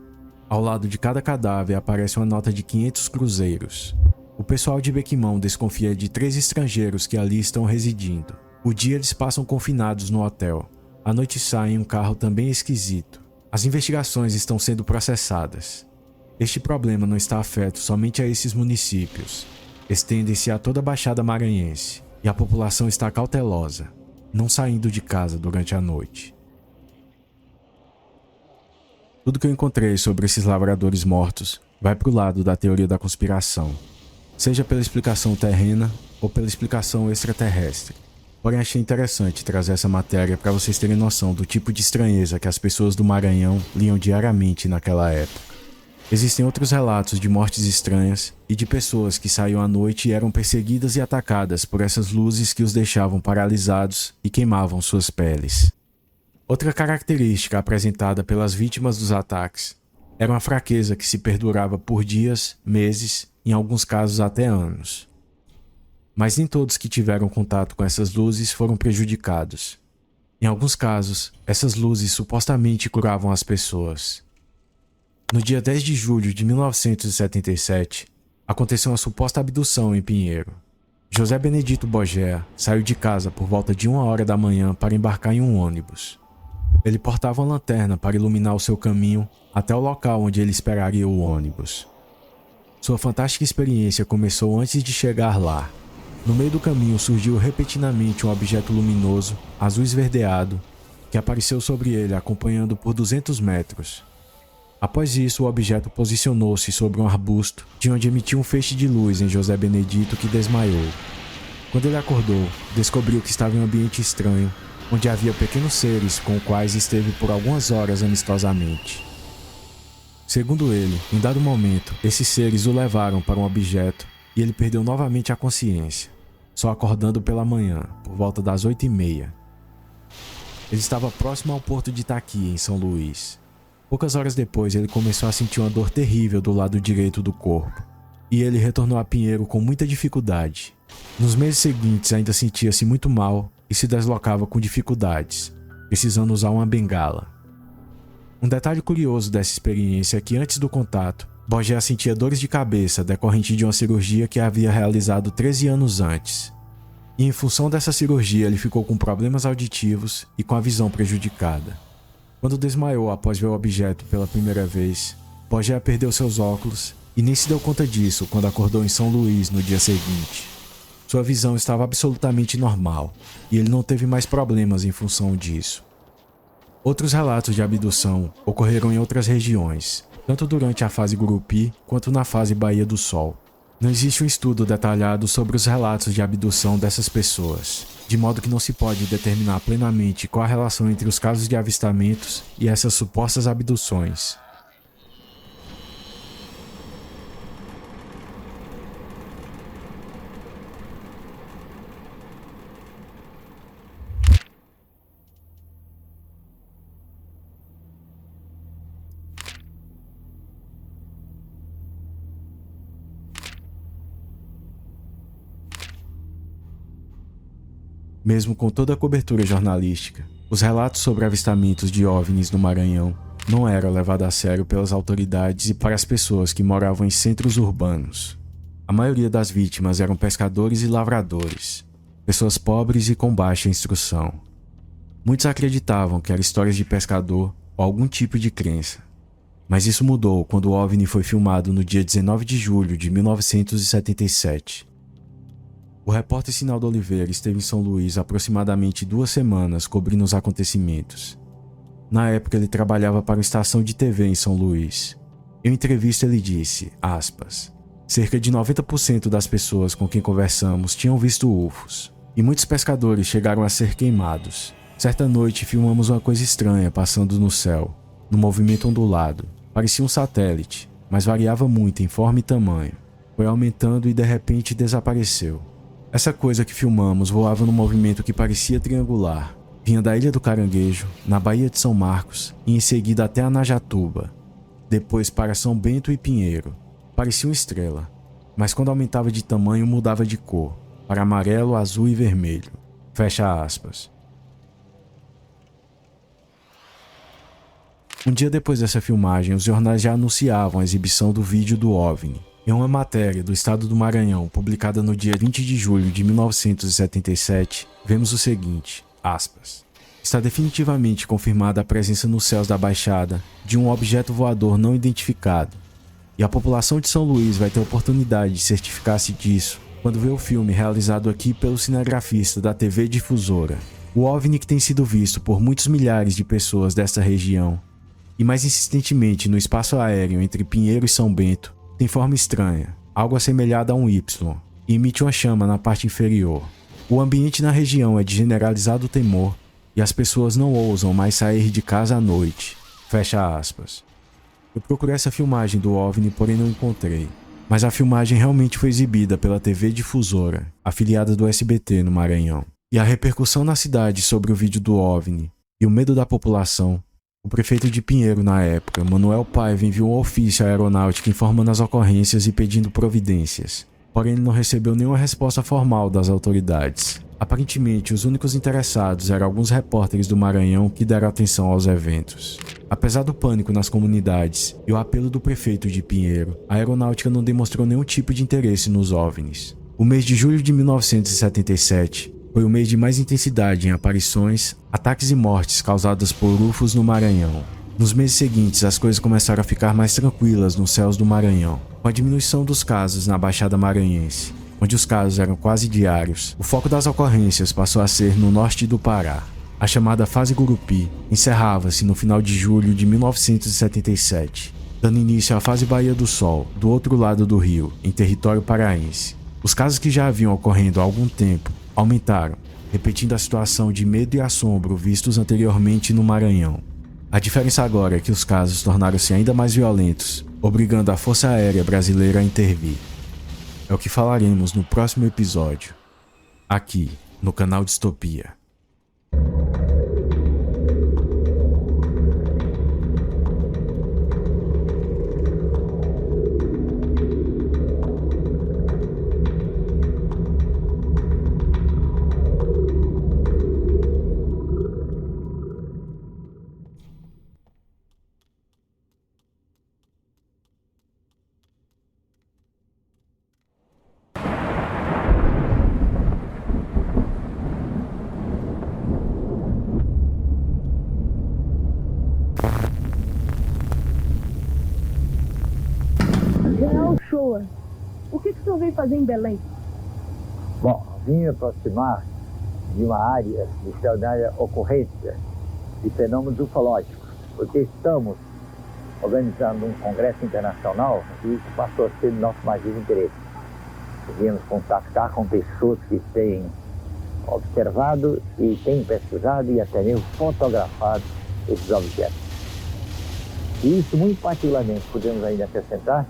Ao lado de cada cadáver aparece uma nota de 500 cruzeiros. O pessoal de Bequimão desconfia de 3 estrangeiros que ali estão residindo. O dia eles passam confinados no hotel. À noite saem em um carro também esquisito. As investigações estão sendo processadas. Este problema não está afeto somente a esses municípios. Estende-se a toda a Baixada Maranhense. E a população está cautelosa, não saindo de casa durante a noite. Tudo que eu encontrei sobre esses lavradores mortos vai para o lado da teoria da conspiração, seja pela explicação terrena ou pela explicação extraterrestre. Porém, achei interessante trazer essa matéria para vocês terem noção do tipo de estranheza que as pessoas do Maranhão liam diariamente naquela época. Existem outros relatos de mortes estranhas e de pessoas que saíam à noite e eram perseguidas e atacadas por essas luzes que os deixavam paralisados e queimavam suas peles. Outra característica apresentada pelas vítimas dos ataques era uma fraqueza que se perdurava por dias, meses, em alguns casos até anos. Mas nem todos que tiveram contato com essas luzes foram prejudicados. Em alguns casos, essas luzes supostamente curavam as pessoas. No dia 10 de julho de 1977, aconteceu uma suposta abdução em Pinheiro. José Benedito Bogea saiu de casa por volta de 1h da manhã para embarcar em um ônibus. Ele portava uma lanterna para iluminar o seu caminho até o local onde ele esperaria o ônibus. Sua fantástica experiência começou antes de chegar lá. No meio do caminho surgiu repentinamente um objeto luminoso, azul esverdeado, que apareceu sobre ele acompanhando por 200 metros. Após isso, o objeto posicionou-se sobre um arbusto, de onde emitiu um feixe de luz em José Benedito, que desmaiou. Quando ele acordou, descobriu que estava em um ambiente estranho, onde havia pequenos seres com os quais esteve por algumas horas amistosamente. Segundo ele, em dado momento, esses seres o levaram para um objeto e ele perdeu novamente a consciência, só acordando pela manhã, por volta das 8h30. Ele estava próximo ao porto de Itaqui, em São Luís. Poucas horas depois, ele começou a sentir uma dor terrível do lado direito do corpo, e ele retornou a Pinheiro com muita dificuldade. Nos meses seguintes, ainda sentia-se muito mal e se deslocava com dificuldades, precisando usar uma bengala. Um detalhe curioso dessa experiência é que antes do contato, Bogea sentia dores de cabeça decorrente de uma cirurgia que havia realizado 13 anos antes. E em função dessa cirurgia, ele ficou com problemas auditivos e com a visão prejudicada. Quando desmaiou após ver o objeto pela primeira vez, Bogea perdeu seus óculos e nem se deu conta disso quando acordou em São Luís no dia seguinte. Sua visão estava absolutamente normal e ele não teve mais problemas em função disso. Outros relatos de abdução ocorreram em outras regiões, tanto durante a fase Gurupi quanto na fase Baía do Sol. Não existe um estudo detalhado sobre os relatos de abdução dessas pessoas, de modo que não se pode determinar plenamente qual a relação entre os casos de avistamentos e essas supostas abduções. Mesmo com toda a cobertura jornalística, os relatos sobre avistamentos de OVNIs no Maranhão não eram levados a sério pelas autoridades e para as pessoas que moravam em centros urbanos. A maioria das vítimas eram pescadores e lavradores, pessoas pobres e com baixa instrução. Muitos acreditavam que eram histórias de pescador ou algum tipo de crença. Mas isso mudou quando o OVNI foi filmado no dia 19 de julho de 1977. O repórter Sinaldo Oliveira esteve em São Luís há aproximadamente 2 semanas cobrindo os acontecimentos. Na época ele trabalhava para uma estação de TV em São Luís. Em uma entrevista ele disse, aspas, cerca de 90% das pessoas com quem conversamos tinham visto UFOs, e muitos pescadores chegaram a ser queimados. Certa noite filmamos uma coisa estranha passando no céu, no movimento ondulado. Parecia um satélite, mas variava muito em forma e tamanho. Foi aumentando e de repente desapareceu. Essa coisa que filmamos voava num movimento que parecia triangular. Vinha da Ilha do Caranguejo, na Baía de São Marcos e em seguida até Anajatuba. Depois para São Bento e Pinheiro. Parecia uma estrela, mas quando aumentava de tamanho mudava de cor, para amarelo, azul e vermelho. Fecha aspas. Um dia depois dessa filmagem, os jornais já anunciavam a exibição do vídeo do OVNI. Em uma matéria do Estado do Maranhão, publicada no dia 20 de julho de 1977, vemos o seguinte, aspas, está definitivamente confirmada a presença nos céus da Baixada de um objeto voador não identificado, e a população de São Luís vai ter a oportunidade de certificar-se disso quando vê o filme realizado aqui pelo cinegrafista da TV Difusora. O OVNI que tem sido visto por muitos milhares de pessoas desta região, e mais insistentemente no espaço aéreo entre Pinheiro e São Bento, tem forma estranha, algo assemelhado a um Y, e emite uma chama na parte inferior. O ambiente na região é de generalizado temor e as pessoas não ousam mais sair de casa à noite. Fecha aspas. Eu procurei essa filmagem do OVNI, porém não encontrei. Mas a filmagem realmente foi exibida pela TV Difusora, afiliada do SBT no Maranhão. E a repercussão na cidade sobre o vídeo do OVNI e o medo da população, o prefeito de Pinheiro na época, Manuel Paiva, enviou um ofício à aeronáutica informando as ocorrências e pedindo providências. Porém, ele não recebeu nenhuma resposta formal das autoridades. Aparentemente, os únicos interessados eram alguns repórteres do Maranhão que deram atenção aos eventos. Apesar do pânico nas comunidades e o apelo do prefeito de Pinheiro, a aeronáutica não demonstrou nenhum tipo de interesse nos OVNIs. O mês de julho de 1977 foi o mês de mais intensidade em aparições, ataques e mortes causadas por UFOs no Maranhão. Nos meses seguintes, as coisas começaram a ficar mais tranquilas nos céus do Maranhão, com a diminuição dos casos na Baixada Maranhense, onde os casos eram quase diários. O foco das ocorrências passou a ser no norte do Pará. A chamada Fase Gurupi encerrava-se no final de julho de 1977, dando início à Fase Baía do Sol, do outro lado do rio, em território paraense. Os casos que já haviam ocorrido há algum tempo aumentaram, repetindo a situação de medo e assombro vistos anteriormente no Maranhão. A diferença agora é que os casos tornaram-se ainda mais violentos, obrigando a Força Aérea Brasileira a intervir. É o que falaremos no próximo episódio, aqui no canal Distopia. O que o senhor veio fazer em Belém? Bom, vim me aproximar de uma área de extraordinária ocorrência de fenômenos ufológicos, porque estamos organizando um congresso internacional e isso passou a ser do nosso maior interesse. Queríamos contactar com pessoas que têm observado e têm pesquisado e até mesmo fotografado esses objetos. E isso, muito particularmente, podemos ainda acrescentar,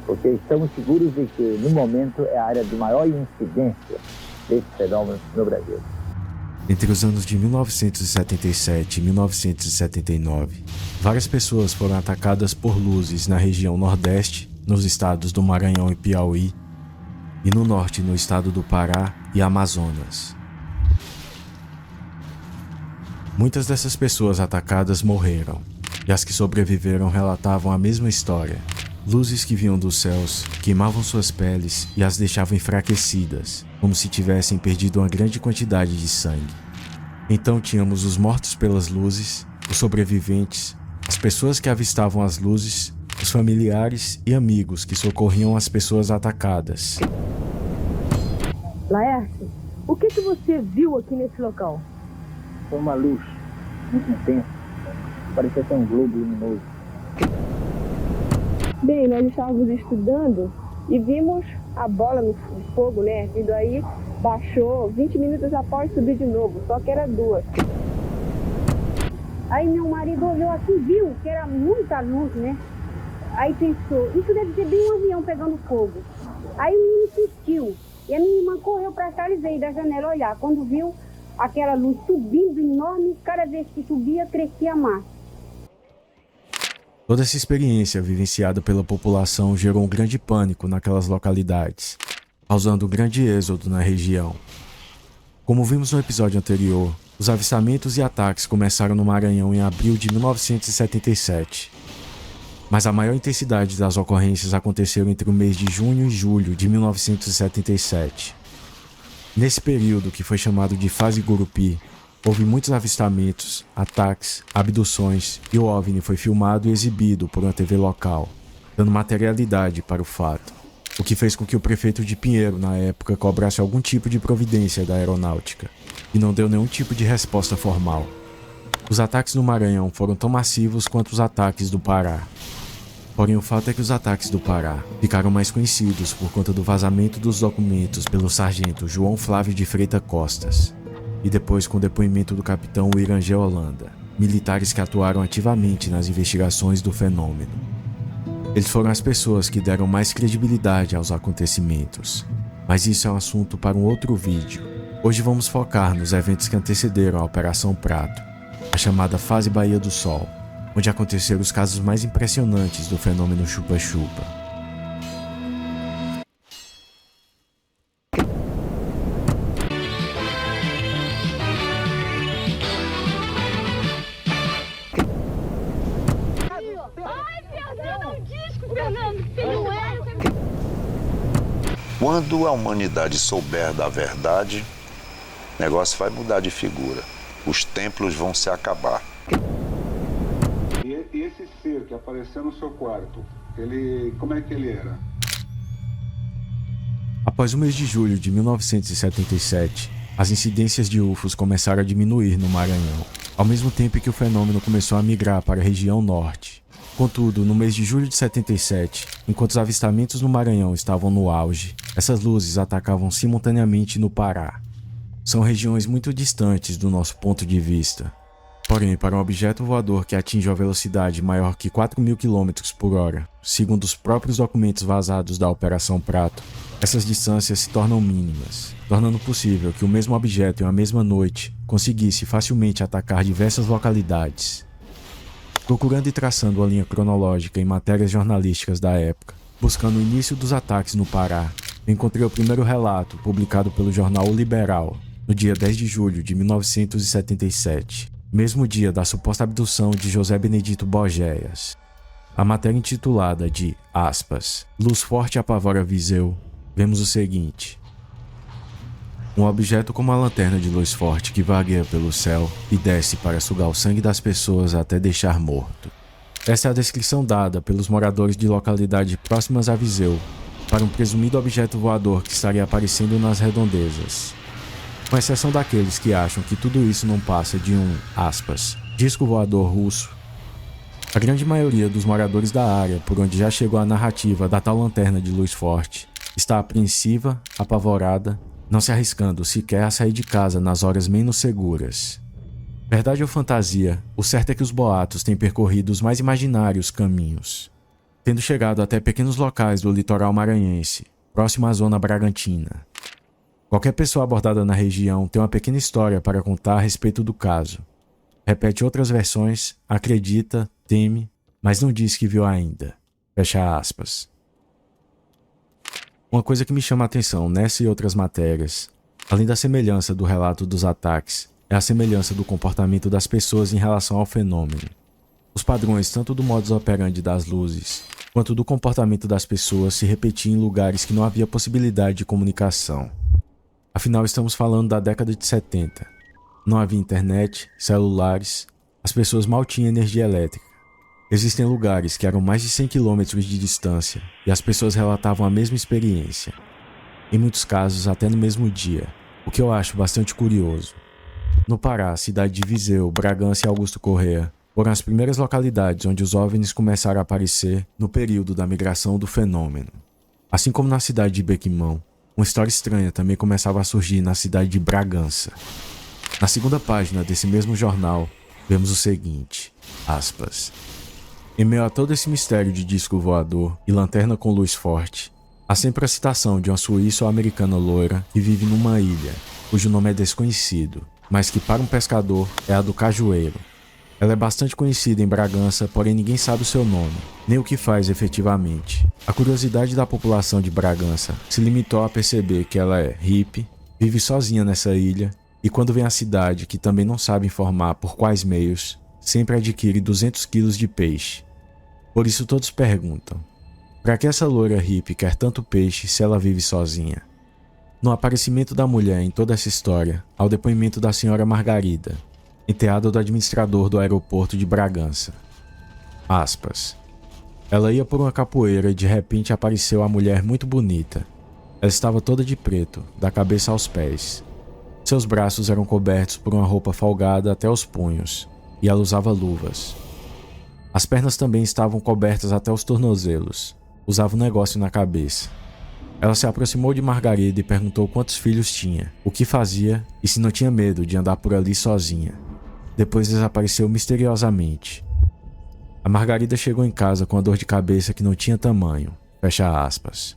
porque estamos seguros de que, no momento, é a área de maior incidência desse fenômeno no Brasil. Entre os anos de 1977 e 1979, várias pessoas foram atacadas por luzes na região Nordeste, nos estados do Maranhão e Piauí, e no Norte, no estado do Pará e Amazonas. Muitas dessas pessoas atacadas morreram, e as que sobreviveram relatavam a mesma história. Luzes que vinham dos céus, queimavam suas peles e as deixavam enfraquecidas, como se tivessem perdido uma grande quantidade de sangue. Então tínhamos os mortos pelas luzes, os sobreviventes, as pessoas que avistavam as luzes, os familiares e amigos que socorriam as pessoas atacadas. Laércio, o que você viu aqui nesse local? Foi uma luz muito intensa, parecia ser um globo luminoso. Bem, nós estávamos estudando e vimos a bola no fogo, né? Vindo aí, baixou, 20 minutos após subir de novo, só que era 2. Aí meu marido olhou assim, viu que era muita luz, né? Aí pensou, isso deve ser bem um avião pegando fogo. Aí o menino insistiu, e a minha irmã correu para cá e veio da janela olhar. Quando viu aquela luz subindo enorme, cada vez que subia, crescia mais. Toda essa experiência vivenciada pela população gerou um grande pânico naquelas localidades, causando um grande êxodo na região. Como vimos no episódio anterior, os avistamentos e ataques começaram no Maranhão em abril de 1977. Mas a maior intensidade das ocorrências aconteceu entre o mês de junho e julho de 1977. Nesse período, que foi chamado de Fase Gurupi, houve muitos avistamentos, ataques, abduções e o OVNI foi filmado e exibido por uma TV local, dando materialidade para o fato, o que fez com que o prefeito de Pinheiro, na época, cobrasse algum tipo de providência da aeronáutica, e não deu nenhum tipo de resposta formal. Os ataques no Maranhão foram tão massivos quanto os ataques do Pará. Porém, o fato é que os ataques do Pará ficaram mais conhecidos por conta do vazamento dos documentos pelo sargento João Flávio de Freitas Costas, e depois com o depoimento do capitão Irangel Holanda, militares que atuaram ativamente nas investigações do fenômeno. Eles foram as pessoas que deram mais credibilidade aos acontecimentos. Mas isso é um assunto para um outro vídeo. Hoje vamos focar nos eventos que antecederam a Operação Prato, a chamada Fase Baía do Sol, onde aconteceram os casos mais impressionantes do fenômeno chupa-chupa. Quando a humanidade souber da verdade, o negócio vai mudar de figura. Os templos vão se acabar. E esse ser que apareceu no seu quarto, como é que ele era? Após o mês de julho de 1977, as incidências de UFOs começaram a diminuir no Maranhão, ao mesmo tempo que o fenômeno começou a migrar para a região norte. Contudo, no mês de julho de 77, enquanto os avistamentos no Maranhão estavam no auge, essas luzes atacavam simultaneamente no Pará. São regiões muito distantes do nosso ponto de vista. Porém, para um objeto voador que atinge uma velocidade maior que 4.000 km por hora, segundo os próprios documentos vazados da Operação Prato, essas distâncias se tornam mínimas, tornando possível que o mesmo objeto em uma mesma noite conseguisse facilmente atacar diversas localidades. Procurando e traçando uma linha cronológica em matérias jornalísticas da época, buscando o início dos ataques no Pará, encontrei o primeiro relato publicado pelo jornal O Liberal, no dia 10 de julho de 1977, mesmo dia da suposta abdução de José Benedito Borgéias. A matéria intitulada de, aspas, Luz Forte apavora Viseu, vemos o seguinte: um objeto como a lanterna de luz forte que vagueia pelo céu e desce para sugar o sangue das pessoas até deixar morto. Essa é a descrição dada pelos moradores de localidades próximas a Viseu para um presumido objeto voador que estaria aparecendo nas redondezas. Com exceção daqueles que acham que tudo isso não passa de um, aspas, disco voador russo, a grande maioria dos moradores da área por onde já chegou a narrativa da tal lanterna de luz forte está apreensiva, apavorada, não se arriscando sequer a sair de casa nas horas menos seguras. Verdade ou fantasia, o certo é que os boatos têm percorrido os mais imaginários caminhos, tendo chegado até pequenos locais do litoral maranhense, próximo à zona Bragantina. Qualquer pessoa abordada na região tem uma pequena história para contar a respeito do caso. Repete outras versões, acredita, teme, mas não diz que viu ainda. Fecha aspas. Uma coisa que me chama a atenção nessa e outras matérias, além da semelhança do relato dos ataques, é a semelhança do comportamento das pessoas em relação ao fenômeno. Os padrões tanto do modus operandi das luzes, quanto do comportamento das pessoas se repetiam em lugares que não havia possibilidade de comunicação. Afinal, estamos falando da década de 70. Não havia internet, celulares, as pessoas mal tinham energia elétrica. Existem lugares que eram mais de 100 km de distância e as pessoas relatavam a mesma experiência. Em muitos casos, até no mesmo dia, o que eu acho bastante curioso. No Pará, cidade de Viseu, Bragança e Augusto Corrêa foram as primeiras localidades onde os OVNIs começaram a aparecer no período da migração do fenômeno. Assim como na cidade de Bequimão, uma história estranha também começava a surgir na cidade de Bragança. Na segunda página desse mesmo jornal, vemos o seguinte, aspas, em meio a todo esse mistério de disco voador e lanterna com luz forte, há sempre a citação de uma suíço-americana loira que vive numa ilha, cujo nome é desconhecido, mas que para um pescador é a do Cajueiro. Ela é bastante conhecida em Bragança, porém ninguém sabe o seu nome, nem o que faz efetivamente. A curiosidade da população de Bragança se limitou a perceber que ela é hippie, vive sozinha nessa ilha, e quando vem à cidade, que também não sabe informar por quais meios, sempre adquire 200 quilos de peixe. Por isso todos perguntam, para que essa loira hippie quer tanto peixe se ela vive sozinha? No aparecimento da mulher em toda essa história, há o depoimento da senhora Margarida, enteada do administrador do aeroporto de Bragança. Aspas. Ela ia por uma capoeira e de repente apareceu a mulher muito bonita. Ela estava toda de preto, da cabeça aos pés. Seus braços eram cobertos por uma roupa folgada até os punhos, e ela usava luvas. As pernas também estavam cobertas até os tornozelos. Usava um negócio na cabeça. Ela se aproximou de Margarida e perguntou quantos filhos tinha, o que fazia e se não tinha medo de andar por ali sozinha. Depois desapareceu misteriosamente. A Margarida chegou em casa com a dor de cabeça que não tinha tamanho. Fecha aspas.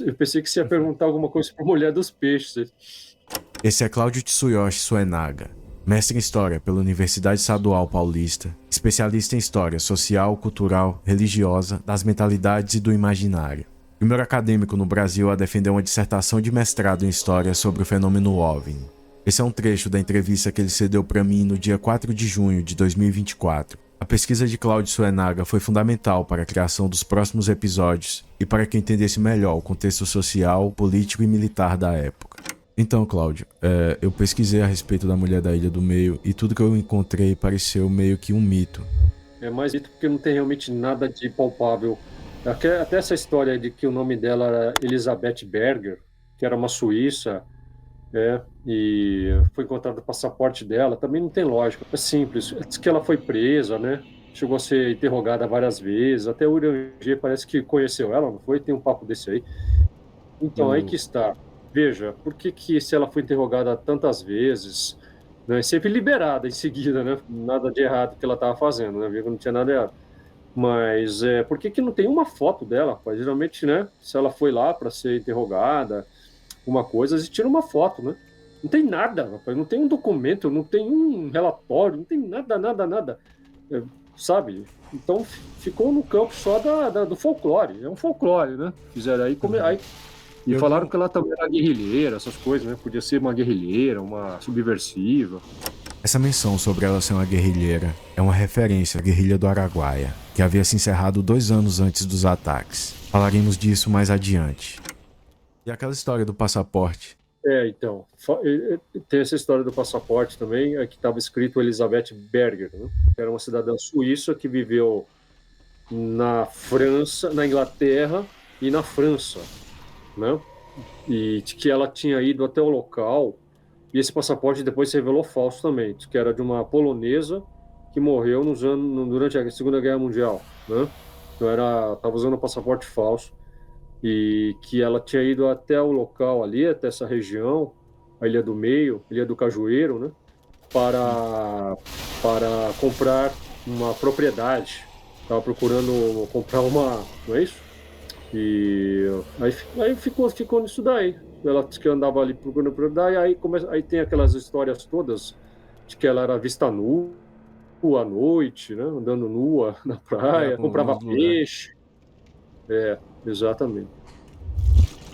Eu pensei que você ia perguntar alguma coisa pra mulher dos peixes. Esse é Cláudio Tsuyoshi Suenaga, mestre em História pela Universidade Estadual Paulista, especialista em História social, cultural, religiosa, das mentalidades e do imaginário. Primeiro acadêmico no Brasil a defender uma dissertação de mestrado em História sobre o fenômeno OVNI. Esse é um trecho da entrevista que ele cedeu para mim no dia 4 de junho de 2024. A pesquisa de Cláudio Suenaga foi fundamental para a criação dos próximos episódios e para que eu entendesse melhor o contexto social, político e militar da época. Então, Cláudio, eu pesquisei a respeito da mulher da Ilha do Meio e tudo que eu encontrei pareceu meio que um mito. É mais mito porque não tem realmente nada de palpável. Até essa história de que o nome dela era Elisabeth Berger, que era uma suíça, e foi encontrado o passaporte dela, também não tem lógica. É simples. Diz que ela foi presa, né? Chegou a ser interrogada várias vezes. Até o Uranger parece que conheceu ela, não foi? Tem um papo desse aí. Então, aí que está. Veja, por que se ela foi interrogada tantas vezes, né, sempre liberada em seguida, né? Nada de errado que ela estava fazendo, né? Viu que não tinha nada errado. Mas por que não tem uma foto dela, rapaz? Geralmente, né? Se ela foi lá para ser interrogada, uma coisa, eles tiram uma foto, né? Não tem nada, rapaz. Não tem um documento, não tem um relatório, não tem nada. Sabe? Então ficou no campo só do folclore. É um folclore, né? Fizeram aí, e falaram que ela também era guerrilheira, essas coisas, né? Podia ser uma guerrilheira, uma subversiva. Essa menção sobre ela ser uma guerrilheira é uma referência à guerrilha do Araguaia, que havia se encerrado 2 anos antes dos ataques. Falaremos disso mais adiante. E aquela história do passaporte? Então, tem essa história do passaporte também, que estava escrito Elisabeth Berger, né? Que era uma cidadã suíça que viveu na França, na Inglaterra e na França, né? E que ela tinha ido até o local, e esse passaporte depois se revelou falso também, que era de uma polonesa que morreu durante a Segunda Guerra Mundial, né? Então estava usando um passaporte falso, e que ela tinha ido até o local ali, até essa região, a Ilha do Meio, Ilha do Cajueiro, né? Para comprar uma propriedade. Estava procurando comprar uma, não é isso? E aí ficou nisso daí. Ela disse que andava ali procurando propriedade, aí tem aquelas histórias todas de que ela era vista nua à noite, né? Andando nua na praia, comprava peixe. Exatamente.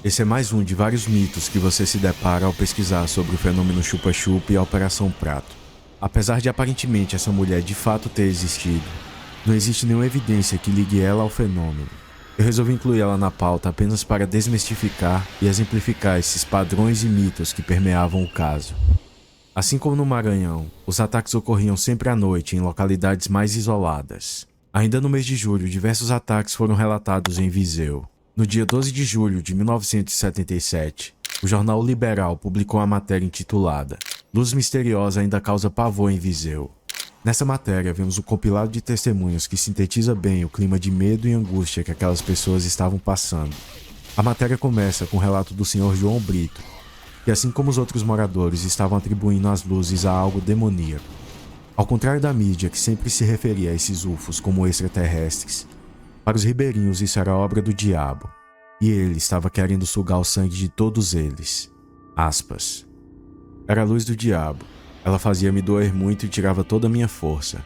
Esse é mais um de vários mitos que você se depara ao pesquisar sobre o fenômeno chupa-chupa e a Operação Prato. Apesar de aparentemente essa mulher de fato ter existido, não existe nenhuma evidência que ligue ela ao fenômeno. Eu resolvi incluir ela na pauta apenas para desmistificar e exemplificar esses padrões e mitos que permeavam o caso. Assim como no Maranhão, os ataques ocorriam sempre à noite em localidades mais isoladas. Ainda no mês de julho, diversos ataques foram relatados em Viseu. No dia 12 de julho de 1977, o jornal Liberal publicou a matéria intitulada Luz Misteriosa ainda causa pavor em Viseu. Nessa matéria, vemos um compilado de testemunhos que sintetiza bem o clima de medo e angústia que aquelas pessoas estavam passando. A matéria começa com o relato do Sr. João Brito, que assim como os outros moradores estavam atribuindo as luzes a algo demoníaco. Ao contrário da mídia, que sempre se referia a esses UFOs como extraterrestres, para os ribeirinhos isso era obra do diabo, e ele estava querendo sugar o sangue de todos eles. Aspas. Era a luz do diabo. Ela fazia-me doer muito e tirava toda a minha força.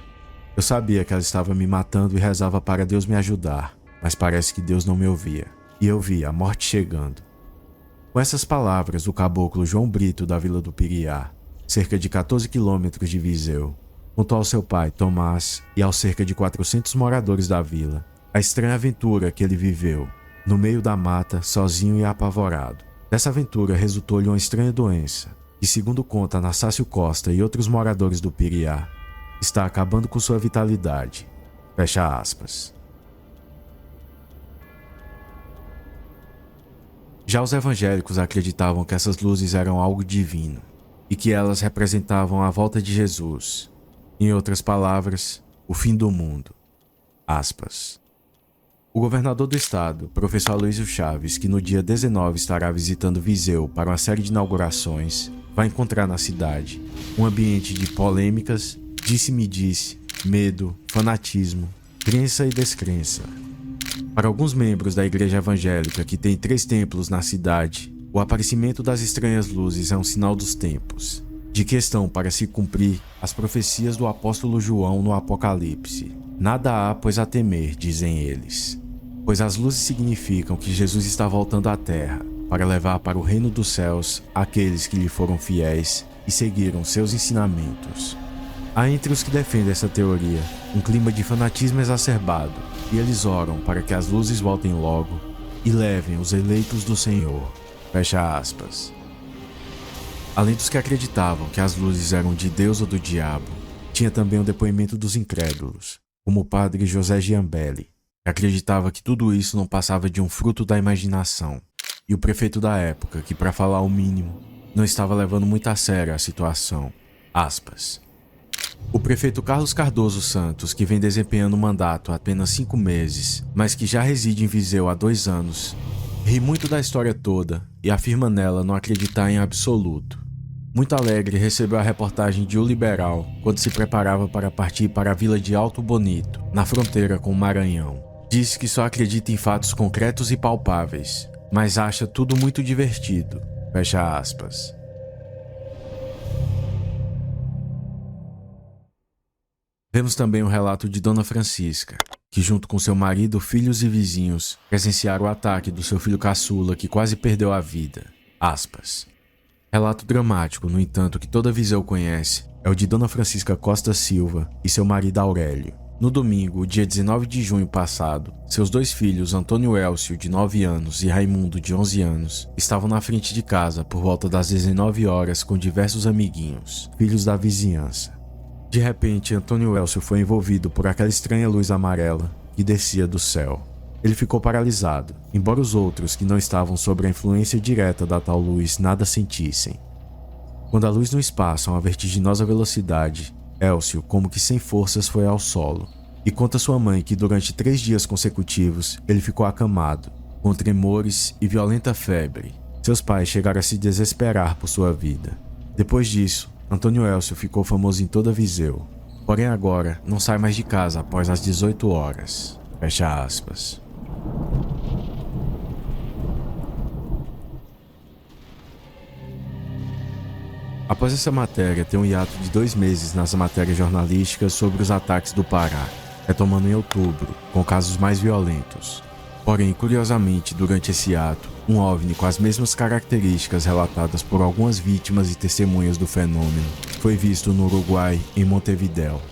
Eu sabia que ela estava me matando e rezava para Deus me ajudar, mas parece que Deus não me ouvia, e eu via a morte chegando. Com essas palavras, o caboclo João Brito da Vila do Piriá, cerca de 14 quilômetros de Viseu, contou ao seu pai, Tomás, e aos cerca de 400 moradores da vila, a estranha aventura que ele viveu, no meio da mata, sozinho e apavorado. Dessa aventura resultou-lhe uma estranha doença, que, segundo conta Anastácio Costa e outros moradores do Piriá, está acabando com sua vitalidade. Fecha aspas. Já os evangélicos acreditavam que essas luzes eram algo divino, e que elas representavam a volta de Jesus. Em outras palavras, o fim do mundo. Aspas. O governador do estado, professor Aloysio Chaves, que no dia 19 estará visitando Viseu para uma série de inaugurações, vai encontrar na cidade um ambiente de polêmicas, disse-me-disse medo, fanatismo, crença e descrença. Para alguns membros da igreja evangélica que tem 3 templos na cidade, o aparecimento das estranhas luzes é um sinal dos tempos, de que estão para se cumprir as profecias do apóstolo João no Apocalipse. Nada há, pois, a temer, dizem eles, pois as luzes significam que Jesus está voltando à terra para levar para o reino dos céus aqueles que lhe foram fiéis e seguiram seus ensinamentos. Há entre os que defendem essa teoria um clima de fanatismo exacerbado, e eles oram para que as luzes voltem logo e levem os eleitos do Senhor. Fecha aspas. Além dos que acreditavam que as luzes eram de Deus ou do diabo, tinha também o depoimento dos incrédulos, como o padre José Giambelli, que acreditava que tudo isso não passava de um fruto da imaginação, e o prefeito da época, que, para falar o mínimo, não estava levando muito a sério a situação. Aspas. O prefeito Carlos Cardoso Santos, que vem desempenhando o mandato há apenas 5 meses, mas que já reside em Viseu há 2 anos, ri muito da história toda e afirma nela não acreditar em absoluto. Muito alegre, recebeu a reportagem de O Liberal quando se preparava para partir para a vila de Alto Bonito, na fronteira com o Maranhão. Disse que só acredita em fatos concretos e palpáveis, mas acha tudo muito divertido. Fecha aspas. Vemos também o relato de Dona Francisca, que junto com seu marido, filhos e vizinhos, presenciaram o ataque do seu filho caçula que quase perdeu a vida. Aspas. Relato dramático, no entanto, que toda Viseu conhece, é o de Dona Francisca Costa Silva e seu marido Aurélio. No domingo, dia 19 de junho passado, seus 2 filhos, Antônio Elcio, de 9 anos, e Raimundo, de 11 anos, estavam na frente de casa por volta das 19 horas com diversos amiguinhos, filhos da vizinhança. De repente, Antônio Elcio foi envolvido por aquela estranha luz amarela que descia do céu. Ele ficou paralisado, embora os outros que não estavam sob a influência direta da tal luz nada sentissem. Quando a luz no espaço a uma vertiginosa velocidade, Elcio, como que sem forças, foi ao solo. E conta sua mãe que durante 3 dias consecutivos ele ficou acamado, com tremores e violenta febre. Seus pais chegaram a se desesperar por sua vida. Depois disso, Antônio Elcio ficou famoso em toda Viseu, porém agora não sai mais de casa após as 18 horas. Fecha aspas. Após essa matéria, tem um hiato de 2 meses nas matérias jornalísticas sobre os ataques do Pará, retomando em outubro, com casos mais violentos. Porém, curiosamente, durante esse ato, um OVNI com as mesmas características relatadas por algumas vítimas e testemunhas do fenômeno foi visto no Uruguai, em Montevidéu.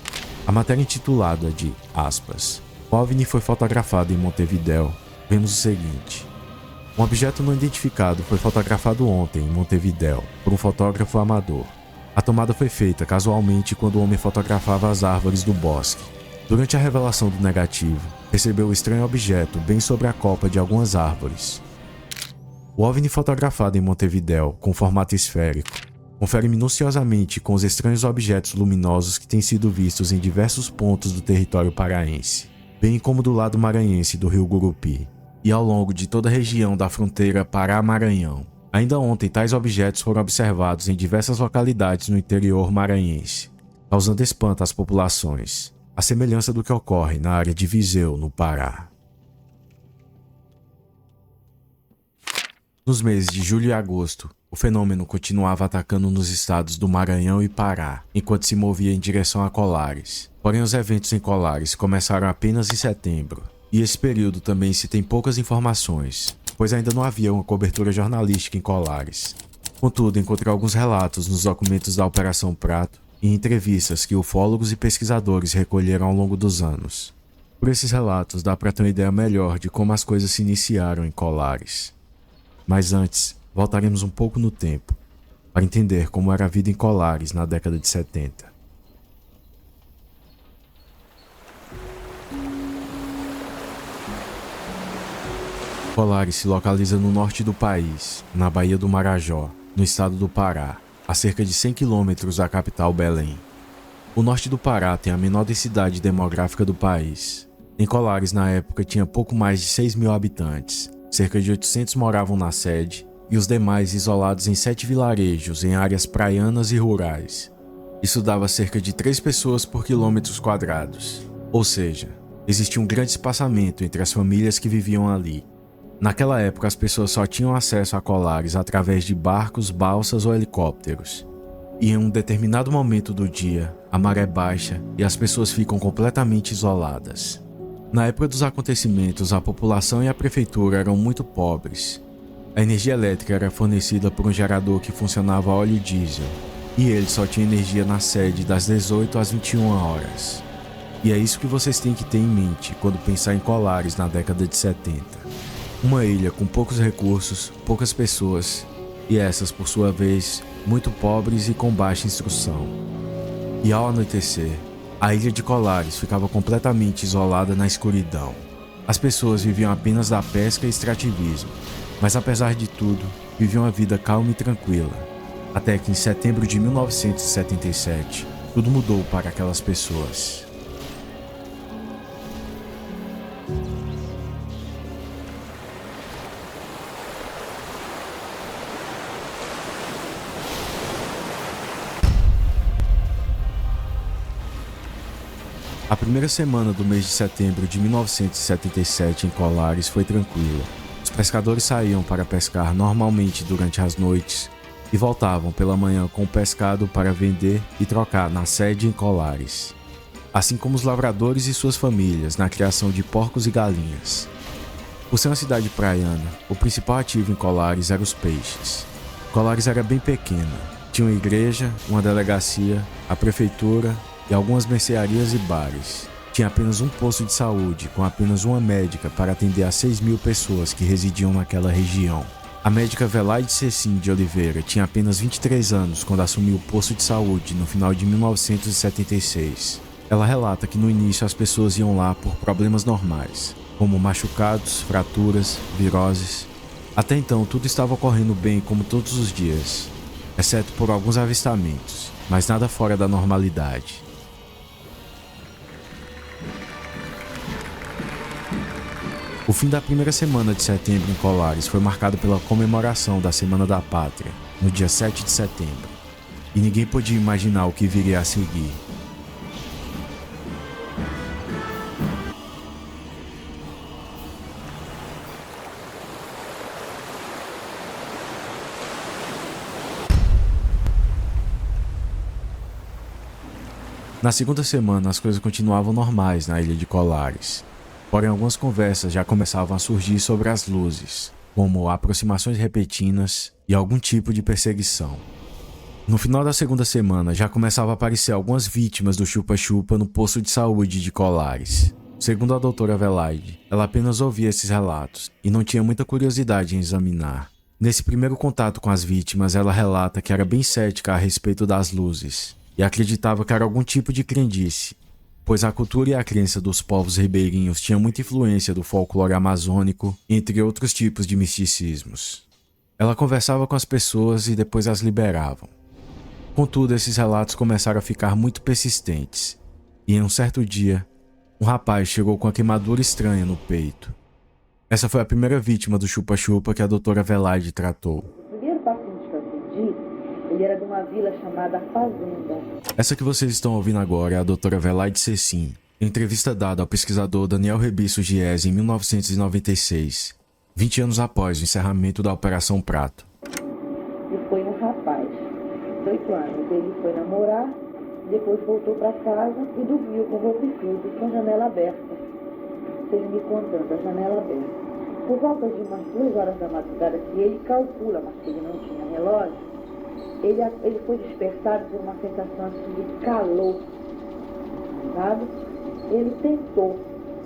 A matéria intitulada de, aspas, o OVNI foi fotografado em Montevidéu, vemos o seguinte. Um objeto não identificado foi fotografado ontem em Montevidéu por um fotógrafo amador. A tomada foi feita casualmente quando o homem fotografava as árvores do bosque. Durante a revelação do negativo, percebeu o estranho objeto bem sobre a copa de algumas árvores. O OVNI fotografado em Montevidéu, com formato esférico, confere minuciosamente com os estranhos objetos luminosos que têm sido vistos em diversos pontos do território paraense, bem como do lado maranhense do rio Gurupi, e ao longo de toda a região da fronteira Pará-Maranhão. Ainda ontem, tais objetos foram observados em diversas localidades no interior maranhense, causando espanto às populações, à semelhança do que ocorre na área de Viseu, no Pará. Nos meses de julho e agosto, o fenômeno continuava atacando nos estados do Maranhão e Pará, enquanto se movia em direção a Colares. Porém, os eventos em Colares começaram apenas em setembro, e esse período também se tem poucas informações, pois ainda não havia uma cobertura jornalística em Colares. Contudo, encontrei alguns relatos nos documentos da Operação Prato e em entrevistas que ufólogos e pesquisadores recolheram ao longo dos anos. Por esses relatos dá para ter uma ideia melhor de como as coisas se iniciaram em Colares. Mas antes, voltaremos um pouco no tempo, para entender como era a vida em Colares na década de 70. Colares se localiza no norte do país, na Baía do Marajó, no estado do Pará, a cerca de 100 quilômetros da capital Belém. O norte do Pará tem a menor densidade demográfica do país. Em Colares, na época, tinha pouco mais de 6 mil habitantes, cerca de 800 moravam na sede, e os demais isolados em 7 vilarejos em áreas praianas e rurais. Isso dava cerca de 3 pessoas por quilômetros quadrados. Ou seja, existia um grande espaçamento entre as famílias que viviam ali. Naquela época, as pessoas só tinham acesso a colares através de barcos, balsas ou helicópteros. E em um determinado momento do dia, a maré baixa e as pessoas ficam completamente isoladas. Na época dos acontecimentos, a população e a prefeitura eram muito pobres. A energia elétrica era fornecida por um gerador que funcionava a óleo diesel, e ele só tinha energia na sede das 18 às 21 horas. E é isso que vocês têm que ter em mente quando pensar em Colares na década de 70. Uma ilha com poucos recursos, poucas pessoas, e essas, por sua vez, muito pobres e com baixa instrução. E ao anoitecer, a ilha de Colares ficava completamente isolada na escuridão. As pessoas viviam apenas da pesca e extrativismo, mas apesar de tudo, viviam uma vida calma e tranquila. Até que em setembro de 1977, tudo mudou para aquelas pessoas. A primeira semana do mês de setembro de 1977 em Colares foi tranquila. Os pescadores saíam para pescar normalmente durante as noites e voltavam pela manhã com o pescado para vender e trocar na sede em Colares. Assim como os lavradores e suas famílias na criação de porcos e galinhas. Por ser uma cidade praiana, o principal ativo em Colares era os peixes. Colares era bem pequena. Tinha uma igreja, uma delegacia, a prefeitura e algumas mercearias e bares. Tinha apenas um posto de saúde, com apenas uma médica para atender a 6.000 pessoas que residiam naquela região. A médica Velaide Cecim de Oliveira tinha apenas 23 anos quando assumiu o posto de saúde no final de 1976. Ela relata que no início as pessoas iam lá por problemas normais, como machucados, fraturas, viroses. Até então tudo estava ocorrendo bem como todos os dias, exceto por alguns avistamentos, mas nada fora da normalidade. O fim da primeira semana de setembro em Colares foi marcado pela comemoração da Semana da Pátria, no dia 7 de setembro. E ninguém podia imaginar o que viria a seguir. Na segunda semana, as coisas continuavam normais na ilha de Colares. Porém, algumas conversas já começavam a surgir sobre as luzes, como aproximações repentinas e algum tipo de perseguição. No final da segunda semana, já começavam a aparecer algumas vítimas do chupa-chupa no posto de saúde de Colares. Segundo a doutora Velaide, ela apenas ouvia esses relatos e não tinha muita curiosidade em examinar. Nesse primeiro contato com as vítimas, ela relata que era bem cética a respeito das luzes e acreditava que era algum tipo de crendice, pois a cultura e a crença dos povos ribeirinhos tinha muita influência do folclore amazônico, entre outros tipos de misticismos. Ela conversava com as pessoas e depois as liberava. Contudo, esses relatos começaram a ficar muito persistentes, e em um certo dia, um rapaz chegou com uma queimadura estranha no peito. Essa foi a primeira vítima do chupa-chupa que a doutora Velaide tratou. O primeiro paciente que eu atendi, ele era de uma vila chamada Fazenda. Essa que vocês estão ouvindo agora é a doutora Velaide Cecim, entrevista dada ao pesquisador Daniel Rebisso Giese em 1996, 20 anos após o encerramento da Operação Prato. E foi um rapaz, 18 anos. Ele foi namorar, depois voltou para casa e dormiu com roupa e tudo, com a janela aberta. Ele me contando, a janela aberta. Por volta de umas 2 horas da madrugada, que ele calcula, mas que ele não tinha relógio, ele foi despertado por uma sensação assim de calor, sabe? Ele tentou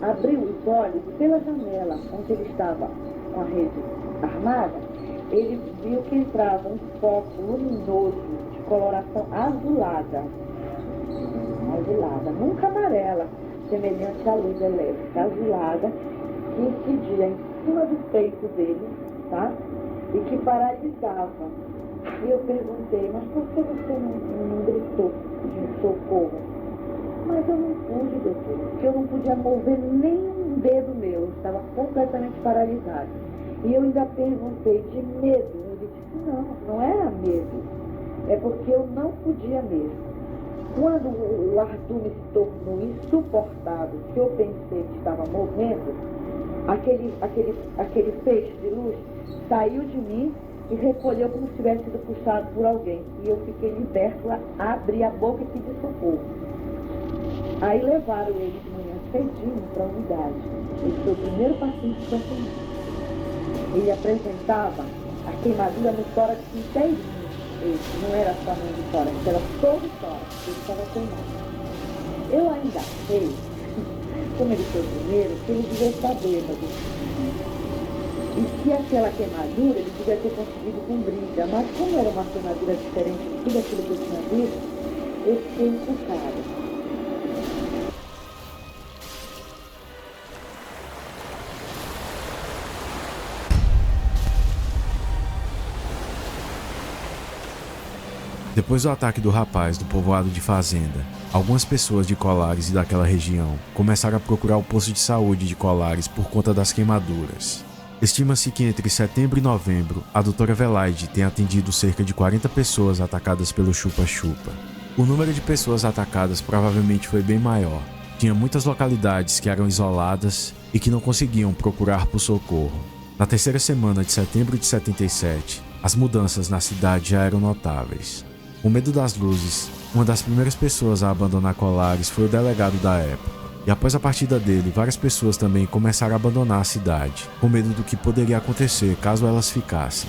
abrir os olhos pela janela, onde ele estava com a rede armada. Ele viu que entrava um foco luminoso de coloração azulada, nunca amarela, semelhante à luz elétrica, azulada, que incidia em cima do peito dele, tá? E que paralisava. E eu perguntei, mas por que você não gritou de socorro? Mas eu não pude, doutor, porque eu não podia mover nem um dedo meu, eu estava completamente paralisado. E eu ainda perguntei, de medo? Ele disse, não era medo, é porque eu não podia mesmo. Quando o Arthur se tornou insuportável, que eu pensei que estava morrendo, aquele feixe de luz saiu de mim e recolheu como se tivesse sido puxado por alguém. E eu fiquei liberto, abri a boca e pedi socorro. Aí levaram ele de manhã cedinho para a unidade. Ele foi o primeiro paciente que eu atendi. Ele apresentava a queimadura no tórax inteirinho. Esse não era só no tórax, era todo o tórax. Ele estava queimado. Eu ainda sei, como ele foi o primeiro, que ele devia estar bêbado. E se aquela queimadura, ele devia ter conseguido com briga. Mas como era uma queimadura diferente de tudo aquilo que eu tinha visto, eu fiquei encucada. Depois do ataque do rapaz do povoado de Fazenda, algumas pessoas de Colares e daquela região começaram a procurar o posto de saúde de Colares por conta das queimaduras. Estima-se que entre setembro e novembro, a doutora Velaide tem atendido cerca de 40 pessoas atacadas pelo chupa-chupa. O número de pessoas atacadas provavelmente foi bem maior. Tinha muitas localidades que eram isoladas e que não conseguiam procurar por socorro. Na terceira semana de setembro de 77, as mudanças na cidade já eram notáveis. Com medo das luzes, uma das primeiras pessoas a abandonar Colares foi o delegado da época. E após a partida dele, várias pessoas também começaram a abandonar a cidade, com medo do que poderia acontecer caso elas ficassem.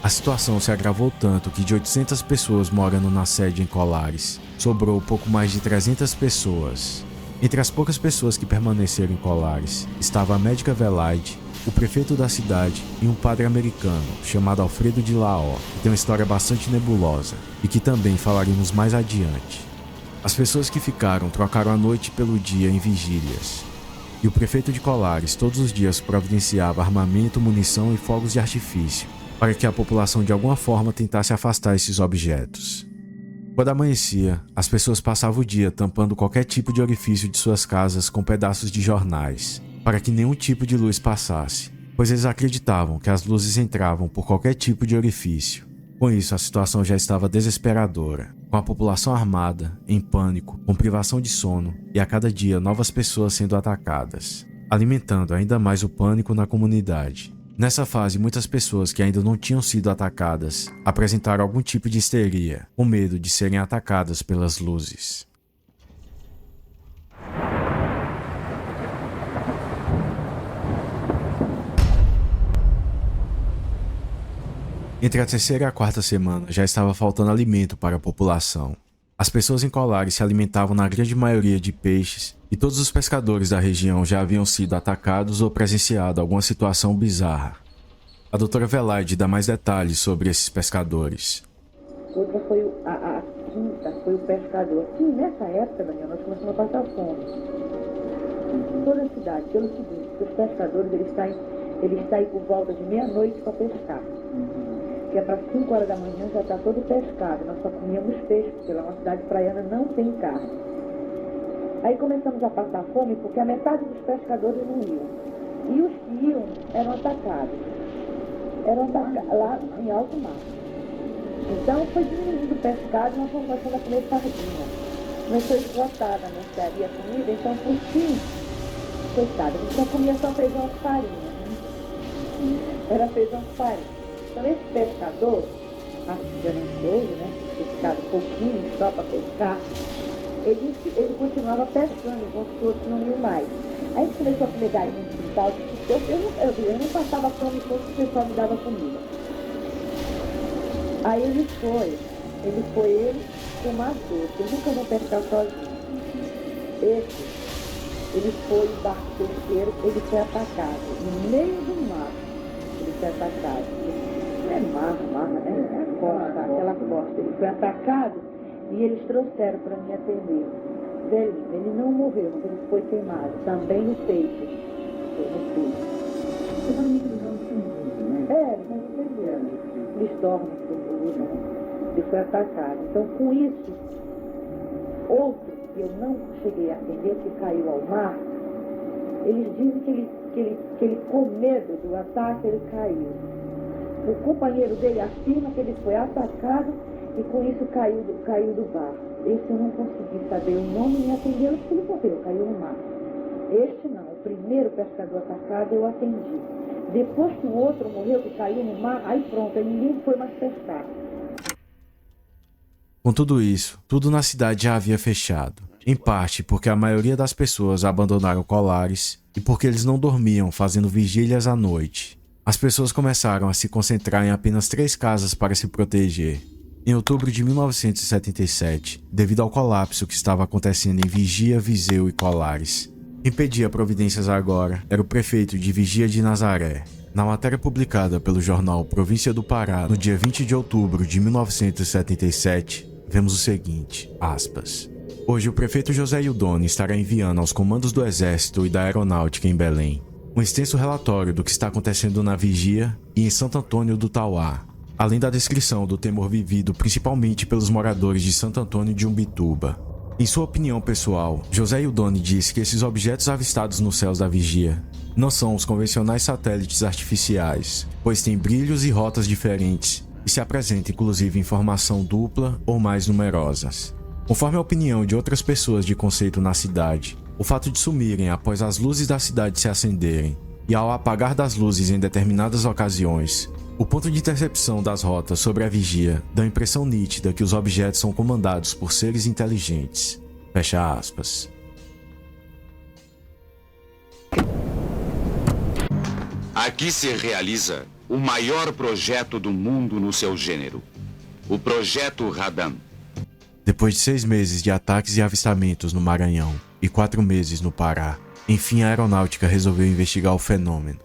A situação se agravou tanto que de 800 pessoas morando na sede em Colares, sobrou pouco mais de 300 pessoas. Entre as poucas pessoas que permaneceram em Colares, estava a médica Velaide, o prefeito da cidade e um padre americano chamado Alfredo de Laó, que tem uma história bastante nebulosa e que também falaremos mais adiante. As pessoas que ficaram trocaram a noite pelo dia em vigílias. E o prefeito de Colares todos os dias providenciava armamento, munição e fogos de artifício, para que a população de alguma forma tentasse afastar esses objetos. Quando amanhecia, as pessoas passavam o dia tampando qualquer tipo de orifício de suas casas com pedaços de jornais, para que nenhum tipo de luz passasse, pois eles acreditavam que as luzes entravam por qualquer tipo de orifício. Com isso, a situação já estava desesperadora, com a população armada, em pânico, com privação de sono e a cada dia novas pessoas sendo atacadas, alimentando ainda mais o pânico na comunidade. Nessa fase, muitas pessoas que ainda não tinham sido atacadas apresentaram algum tipo de histeria, com medo de serem atacadas pelas luzes. Entre a terceira e a quarta semana já estava faltando alimento para a população. As pessoas em Colares se alimentavam na grande maioria de peixes e todos os pescadores da região já haviam sido atacados ou presenciado alguma situação bizarra. A doutora Velaide dá mais detalhes sobre esses pescadores. Outra foi a quinta, foi o pescador. Sim, nessa época, Daniel, nós começamos a passar fome. Em toda a cidade, pelo seguinte, os pescadores eles saem por volta de meia-noite para pescar. Que é para 5 horas da manhã já está todo pescado. Nós só comíamos peixe, porque lá uma cidade praiana não tem carne. Aí começamos a passar fome porque a metade dos pescadores não iam. E os que iam eram atacados. Lá em alto mar. Então foi diminuindo o pescado e nós fomos começando a comer sardinha. Começou esgotada a mercearia, a comida, então por fim, coitado, a gente não comia só feijão com farinha. Era feijão com farinha. Então esse pescador, ganancioso, né, pescado um pouquinho só para pescar, ele continuava pescando enquanto os outros não iam mais. Aí a gente começou a comer galinha no quintal, eu não passava fome enquanto o pessoal me dava comida. Aí ele foi com mais doce, eu nunca vou pescar sozinho. Ele foi o barco pesqueiro, ele foi atacado, no meio do mar, ele foi atacado. É marra, né? É a costa, aquela costa. Ele foi atacado e eles trouxeram para me atender. Velhinho, ele não morreu, mas ele foi queimado. Também no peito. No peito. Mas entenderam. Eles dormem por né? Ele foi atacado. Então, com isso, outro que eu não cheguei a atender, que caiu ao mar, eles dizem que ele com medo do ataque, ele caiu. O companheiro dele afirma que ele foi atacado e com isso caiu do barco. Esse eu não consegui saber o nome e atendê-lo porque ele morreu, caiu no mar. Este não, o primeiro pescador atacado eu atendi. Depois que o outro morreu, que caiu no mar, aí pronto, aí ninguém foi mais pescar. Com tudo isso, tudo na cidade já havia fechado. Em parte porque a maioria das pessoas abandonaram colares e porque eles não dormiam fazendo vigílias à noite. As pessoas começaram a se concentrar em apenas 3 casas para se proteger. Em outubro de 1977, devido ao colapso que estava acontecendo em Vigia, Viseu e Colares, quem pedia providências agora era o prefeito de Vigia de Nazaré. Na matéria publicada pelo jornal Província do Pará no dia 20 de outubro de 1977, vemos o seguinte, aspas. Hoje o prefeito José Ildone estará enviando aos comandos do Exército e da Aeronáutica em Belém um extenso relatório do que está acontecendo na Vigia e em Santo Antônio do Tauá, além da descrição do temor vivido principalmente pelos moradores de Santo Antônio de Umbituba. Em sua opinião pessoal, José Ildone disse que esses objetos avistados nos céus da Vigia não são os convencionais satélites artificiais, pois têm brilhos e rotas diferentes e se apresenta inclusive em formação dupla ou mais numerosas. Conforme a opinião de outras pessoas de conceito na cidade, o fato de sumirem após as luzes da cidade se acenderem e ao apagar das luzes em determinadas ocasiões, o ponto de intercepção das rotas sobre a Vigia dá a impressão nítida que os objetos são comandados por seres inteligentes. Fecha aspas. Aqui se realiza o maior projeto do mundo no seu gênero, o Projeto Radam. Depois de 6 meses de ataques e avistamentos no Maranhão e 4 meses no Pará, enfim a aeronáutica resolveu investigar o fenômeno.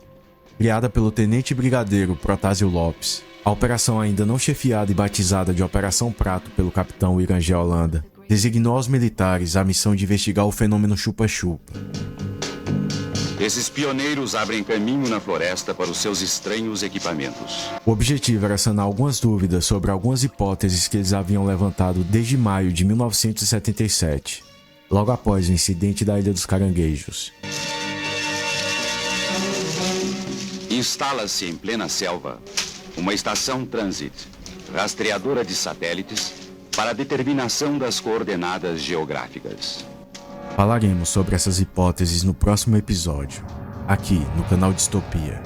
Criada pelo tenente brigadeiro Protásio Lopes, a operação ainda não chefiada e batizada de Operação Prato pelo capitão Irangé Holanda, designou aos militares a missão de investigar o fenômeno chupa-chupa. Esses pioneiros abrem caminho na floresta para os seus estranhos equipamentos. O objetivo era sanar algumas dúvidas sobre algumas hipóteses que eles haviam levantado desde maio de 1977, logo após o incidente da Ilha dos Caranguejos. Instala-se em plena selva uma estação Transit, rastreadora de satélites, para a determinação das coordenadas geográficas. Falaremos sobre essas hipóteses no próximo episódio, aqui no canal Distopia.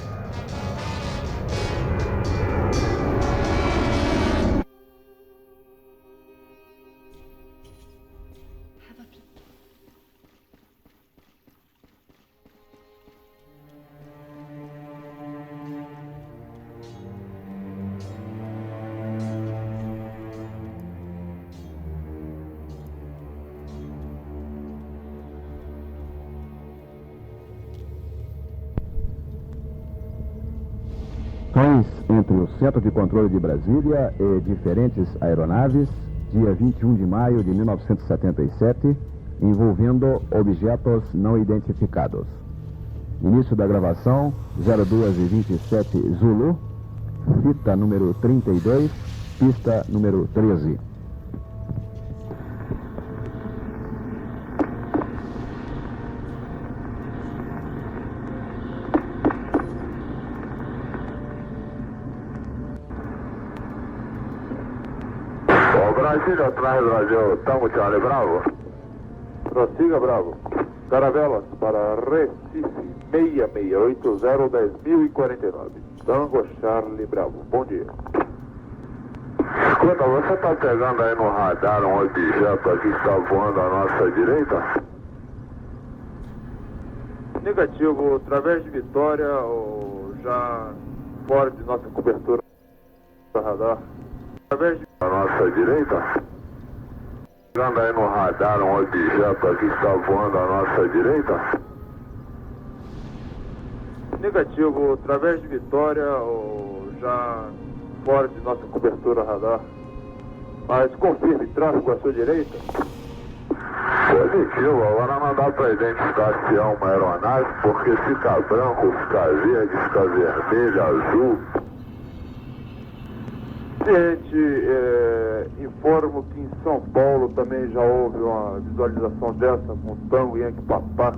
Entre o Centro de Controle de Brasília e diferentes aeronaves, dia 21 de maio de 1977, envolvendo objetos não identificados. Início da gravação, 02h27 Zulu, fita número 32, pista número 13. Brasília atrás do Brasil, Tango Charlie Bravo. Prossiga, Bravo. Caravelas para Recife, 6680-10.049. Tango Charlie Bravo, bom dia. Escuta, você está pegando aí no radar um objeto aqui que está voando à nossa direita? Negativo, através de Vitória ou já fora de nossa cobertura radar. Através de à nossa direita? Pegando aí no radar um objeto aqui que está voando à nossa direita? Negativo, através de Vitória ou já fora de nossa cobertura radar. Mas confirme, tráfego à sua direita? Positivo, agora não dá para identificar se é uma aeronave, porque fica branco, fica verde, fica vermelho, azul. Gente, informo que em São Paulo também já houve uma visualização dessa com Tango Yankee Papá,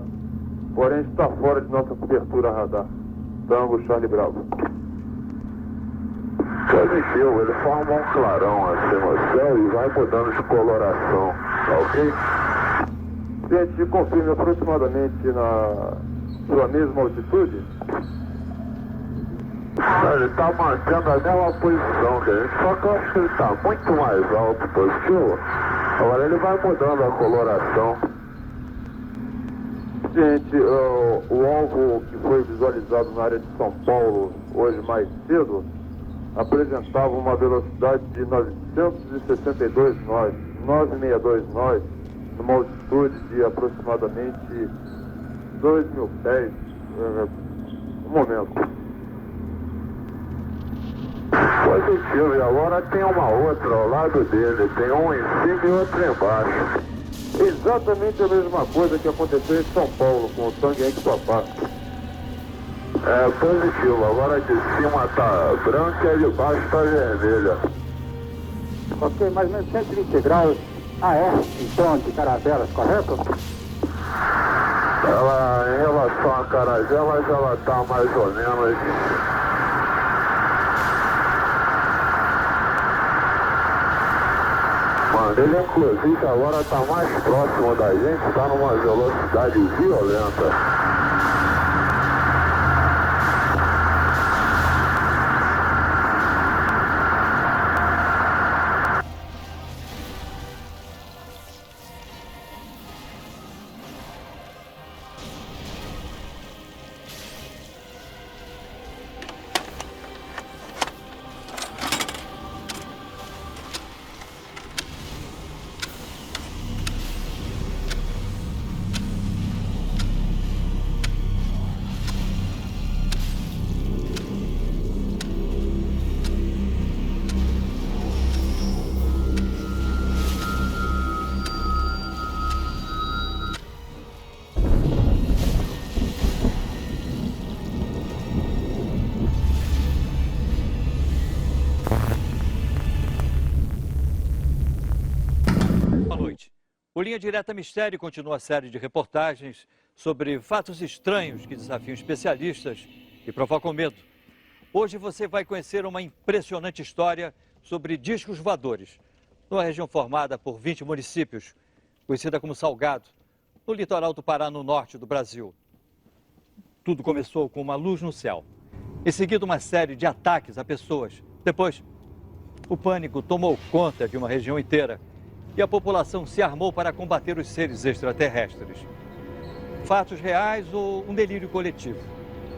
porém está fora de nossa cobertura radar. Tango Charlie Bravo. Positivo, ele forma um clarão assim no céu e vai mudando de coloração, ok? Gente, confirme aproximadamente na sua mesma altitude. Ele está mantendo a mesma posição que a gente, só que eu acho que ele está muito mais alto, positivo. Agora ele vai mudando a coloração. Gente, o alvo que foi visualizado na área de São Paulo hoje mais cedo apresentava uma velocidade de 962 nós, 962 nós, numa altitude de aproximadamente 2.000 pés. Um momento. Positivo, e agora tem uma outra ao lado dele, tem um em cima e outro embaixo. Exatamente a mesma coisa que aconteceu em São Paulo com o Tanguenque Papá. É positivo, agora de cima tá branca e de baixo tá vermelha. Ok, mais ou menos 120 graus AR em tom de Caravelas, correto? Ela, em relação a Caravelas, ela tá mais ou menos... Ele inclusive agora está mais próximo da gente, está numa velocidade violenta. O Linha Direta Mistério continua a série de reportagens sobre fatos estranhos que desafiam especialistas e provocam medo. Hoje você vai conhecer uma impressionante história sobre discos voadores, numa região formada por 20 municípios, conhecida como Salgado, no litoral do Pará, no norte do Brasil. Tudo começou com uma luz no céu. Em seguida, uma série de ataques a pessoas. Depois, o pânico tomou conta de uma região inteira e a população se armou para combater os seres extraterrestres. Fatos reais ou um delírio coletivo?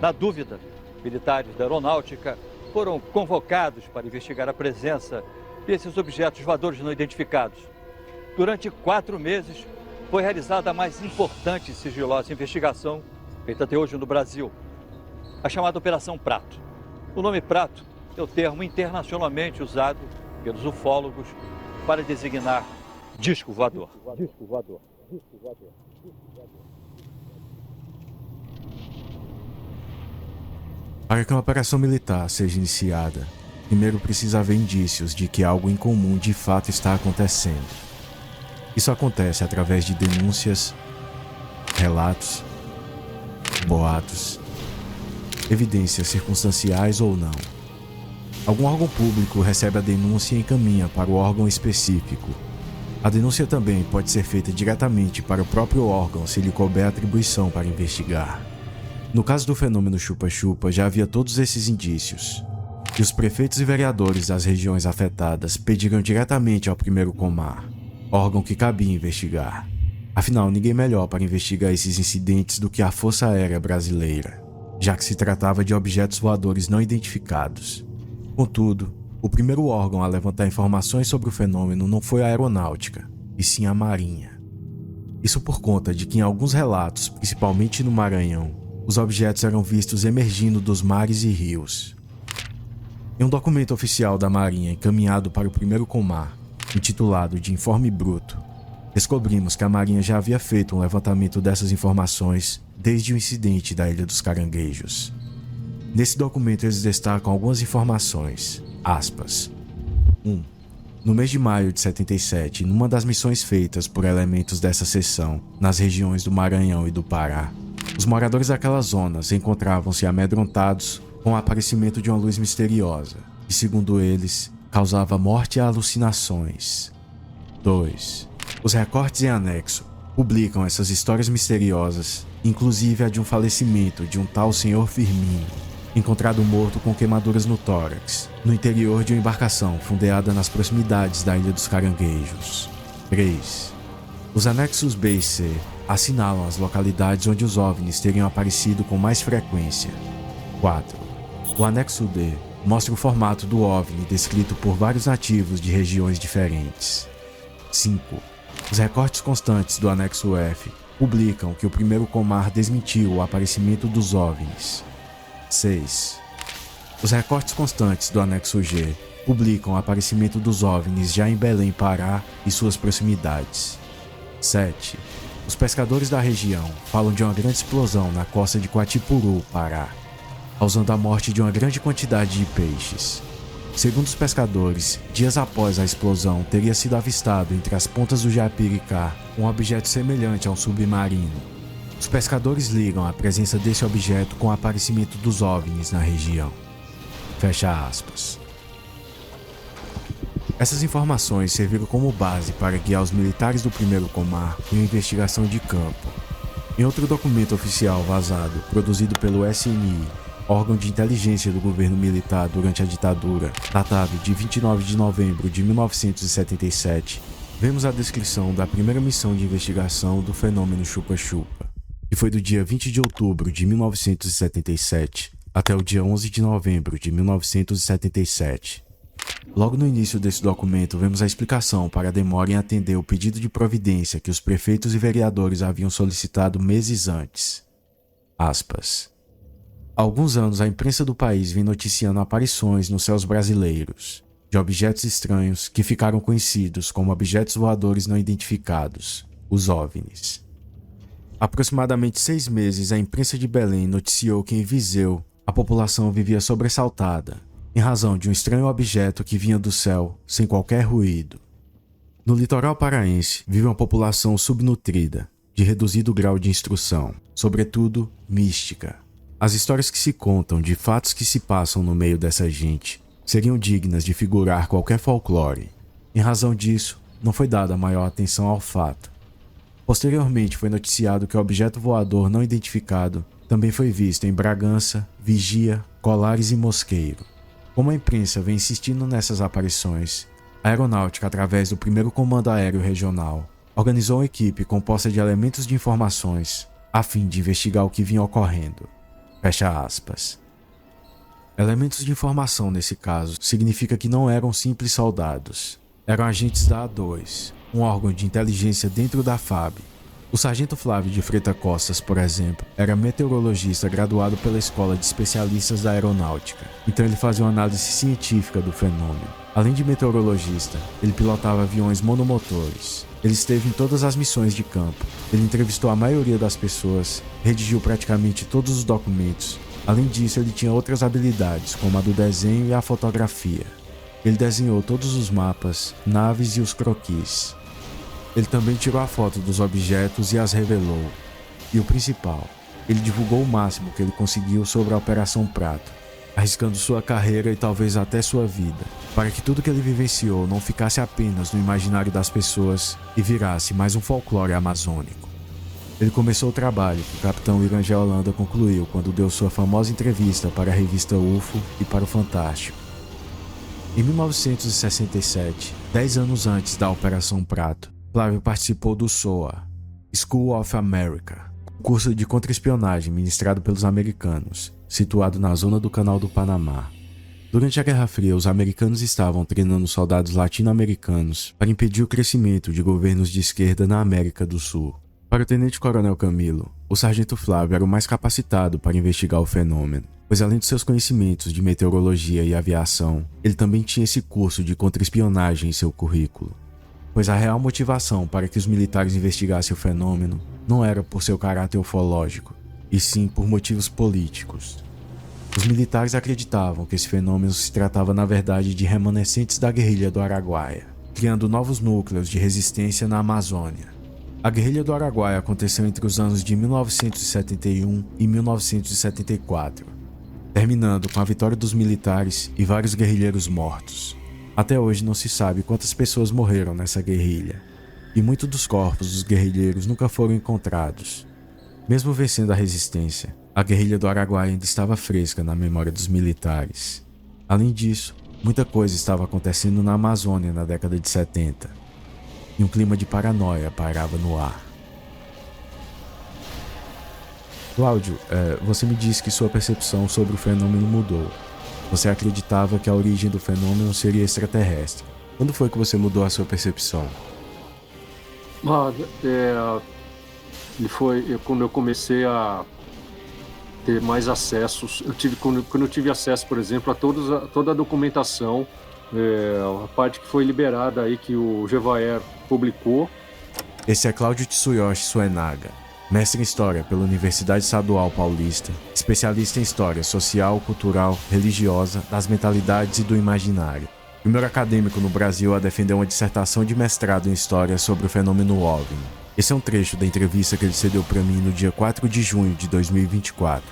Na dúvida, militares da aeronáutica foram convocados para investigar a presença desses objetos voadores não identificados. Durante 4 meses, foi realizada a mais importante e sigilosa investigação feita até hoje no Brasil, a chamada Operação Prato. O nome Prato é o termo internacionalmente usado pelos ufólogos para designar disco voador. Disco voador. Disco voador. Para que uma operação militar seja iniciada, primeiro precisa haver indícios de que algo incomum de fato está acontecendo. Isso acontece através de denúncias, relatos, boatos, evidências circunstanciais ou não. Algum órgão público recebe a denúncia e encaminha para o órgão específico. A denúncia também pode ser feita diretamente para o próprio órgão se lhe couber atribuição para investigar. No caso do fenômeno chupa-chupa, já havia todos esses indícios, e os prefeitos e vereadores das regiões afetadas pediram diretamente ao primeiro Comar, órgão que cabia investigar. Afinal, ninguém melhor para investigar esses incidentes do que a Força Aérea Brasileira, já que se tratava de objetos voadores não identificados. Contudo, o primeiro órgão a levantar informações sobre o fenômeno não foi a aeronáutica, e sim a Marinha. Isso por conta de que em alguns relatos, principalmente no Maranhão, os objetos eram vistos emergindo dos mares e rios. Em um documento oficial da Marinha encaminhado para o primeiro Comar, intitulado de Informe Bruto, descobrimos que a Marinha já havia feito um levantamento dessas informações desde o incidente da Ilha dos Caranguejos. Nesse documento eles destacam algumas informações. Aspas. 1. No mês de maio de 77, numa das missões feitas por elementos dessa seção, nas regiões do Maranhão e do Pará, os moradores daquelas zonas encontravam-se amedrontados com o aparecimento de uma luz misteriosa, que, segundo eles, causava morte e alucinações. 2. Os recortes em anexo publicam essas histórias misteriosas, inclusive a de um falecimento de um tal Sr. Firmino, encontrado morto com queimaduras no tórax, no interior de uma embarcação fundeada nas proximidades da Ilha dos Caranguejos. 3. Os anexos B e C assinalam as localidades onde os OVNIs teriam aparecido com mais frequência. 4. O anexo D mostra o formato do OVNI descrito por vários nativos de regiões diferentes. 5. Os recortes constantes do anexo F publicam que o primeiro Comar desmentiu o aparecimento dos OVNIs. 6. Os recortes constantes do anexo G publicam o aparecimento dos OVNIs já em Belém, Pará e suas proximidades. 7. Os pescadores da região falam de uma grande explosão na costa de Quatipuru, Pará, causando a morte de uma grande quantidade de peixes. Segundo os pescadores, dias após a explosão teria sido avistado entre as pontas do Japiricá um objeto semelhante a um submarino. Os pescadores ligam a presença desse objeto com o aparecimento dos OVNIs na região. Fecha aspas. Essas informações serviram como base para guiar os militares do primeiro Comar em uma investigação de campo. Em outro documento oficial vazado, produzido pelo SNI, órgão de inteligência do governo militar durante a ditadura, datado de 29 de novembro de 1977, vemos a descrição da primeira missão de investigação do fenômeno chupa-chupa, que foi do dia 20 de outubro de 1977 até o dia 11 de novembro de 1977. Logo no início desse documento, vemos a explicação para a demora em atender o pedido de providência que os prefeitos e vereadores haviam solicitado meses antes. Aspas. Há alguns anos, a imprensa do país vem noticiando aparições nos céus brasileiros de objetos estranhos que ficaram conhecidos como objetos voadores não identificados, os OVNIs. Há aproximadamente 6 meses, a imprensa de Belém noticiou que em Viseu a população vivia sobressaltada em razão de um estranho objeto que vinha do céu sem qualquer ruído. No litoral paraense vive uma população subnutrida, de reduzido grau de instrução, sobretudo mística. As histórias que se contam de fatos que se passam no meio dessa gente seriam dignas de figurar qualquer folclore. Em razão disso, não foi dada maior atenção ao fato. Posteriormente foi noticiado que o objeto voador não identificado também foi visto em Bragança, Vigia, Colares e Mosqueiro. Como a imprensa vem insistindo nessas aparições, a Aeronáutica, através do 1º Comando Aéreo Regional, organizou uma equipe composta de elementos de informações a fim de investigar o que vinha ocorrendo. Fecha aspas. Elementos de informação nesse caso significa que não eram simples soldados. Eram agentes da A2, um órgão de inteligência dentro da FAB. O sargento Flávio de Freitas Costas, por exemplo, era meteorologista graduado pela Escola de Especialistas da Aeronáutica, então ele fazia uma análise científica do fenômeno. Além de meteorologista, ele pilotava aviões monomotores. Ele esteve em todas as missões de campo. Ele entrevistou a maioria das pessoas, redigiu praticamente todos os documentos. Além disso, ele tinha outras habilidades, como a do desenho e a fotografia. Ele desenhou todos os mapas, naves e os croquis. Ele também tirou a foto dos objetos e as revelou. E o principal, ele divulgou o máximo que ele conseguiu sobre a Operação Prato, arriscando sua carreira e talvez até sua vida, para que tudo que ele vivenciou não ficasse apenas no imaginário das pessoas e virasse mais um folclore amazônico. Ele começou o trabalho que o capitão Irangé Holanda concluiu quando deu sua famosa entrevista para a revista UFO e para o Fantástico. Em 1967, 10 anos antes da Operação Prato, Flávio participou do SOA, School of America, curso de contra-espionagem ministrado pelos americanos, situado na zona do Canal do Panamá. Durante a Guerra Fria, os americanos estavam treinando soldados latino-americanos para impedir o crescimento de governos de esquerda na América do Sul. Para o tenente-coronel Camilo, o sargento Flávio era o mais capacitado para investigar o fenômeno, pois além de seus conhecimentos de meteorologia e aviação, ele também tinha esse curso de contra-espionagem em seu currículo. Pois a real motivação para que os militares investigassem o fenômeno não era por seu caráter ufológico, e sim por motivos políticos. Os militares acreditavam que esse fenômeno se tratava na verdade de remanescentes da guerrilha do Araguaia, criando novos núcleos de resistência na Amazônia. A guerrilha do Araguaia aconteceu entre os anos de 1971 e 1974. terminando com a vitória dos militares e vários guerrilheiros mortos. Até hoje não se sabe quantas pessoas morreram nessa guerrilha, e muitos dos corpos dos guerrilheiros nunca foram encontrados. Mesmo vencendo a resistência, a guerrilha do Araguaia ainda estava fresca na memória dos militares. Além disso, muita coisa estava acontecendo na Amazônia na década de 70, e um clima de paranoia pairava no ar. Cláudio, você me disse que sua percepção sobre o fenômeno mudou. Você acreditava que a origem do fenômeno seria extraterrestre. Quando foi que você mudou a sua percepção? Quando eu comecei a ter mais acessos. Quando eu tive acesso, por exemplo, a toda a documentação, a parte que foi liberada aí, que o Gevaer publicou. Esse é Cláudio Tsuyoshi Suenaga, mestre em História pela Universidade Estadual Paulista, especialista em História social, cultural, religiosa, das mentalidades e do imaginário. Primeiro acadêmico no Brasil a defender uma dissertação de mestrado em História sobre o fenômeno OVNI. Esse é um trecho da entrevista que ele cedeu para mim no dia 4 de junho de 2024.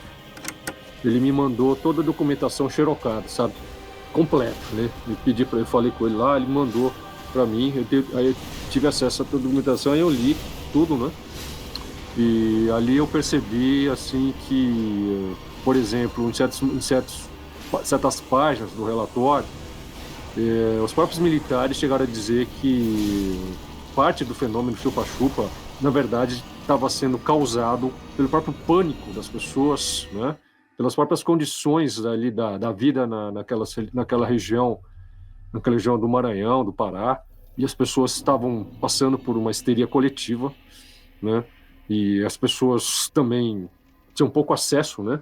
Ele me mandou toda a documentação xerocada, sabe? Completa, né? Eu falei com ele lá, ele mandou para mim, aí eu tive acesso a toda a documentação, aí eu li tudo, né? E ali eu percebi, assim, que, por exemplo, em certas páginas do relatório, os próprios militares chegaram a dizer que parte do fenômeno chupa-chupa, na verdade, estava sendo causado pelo próprio pânico das pessoas, né? Pelas próprias condições ali da vida naquela região do Maranhão, do Pará, e as pessoas estavam passando por uma histeria coletiva, né? E as pessoas também tinham pouco acesso, né?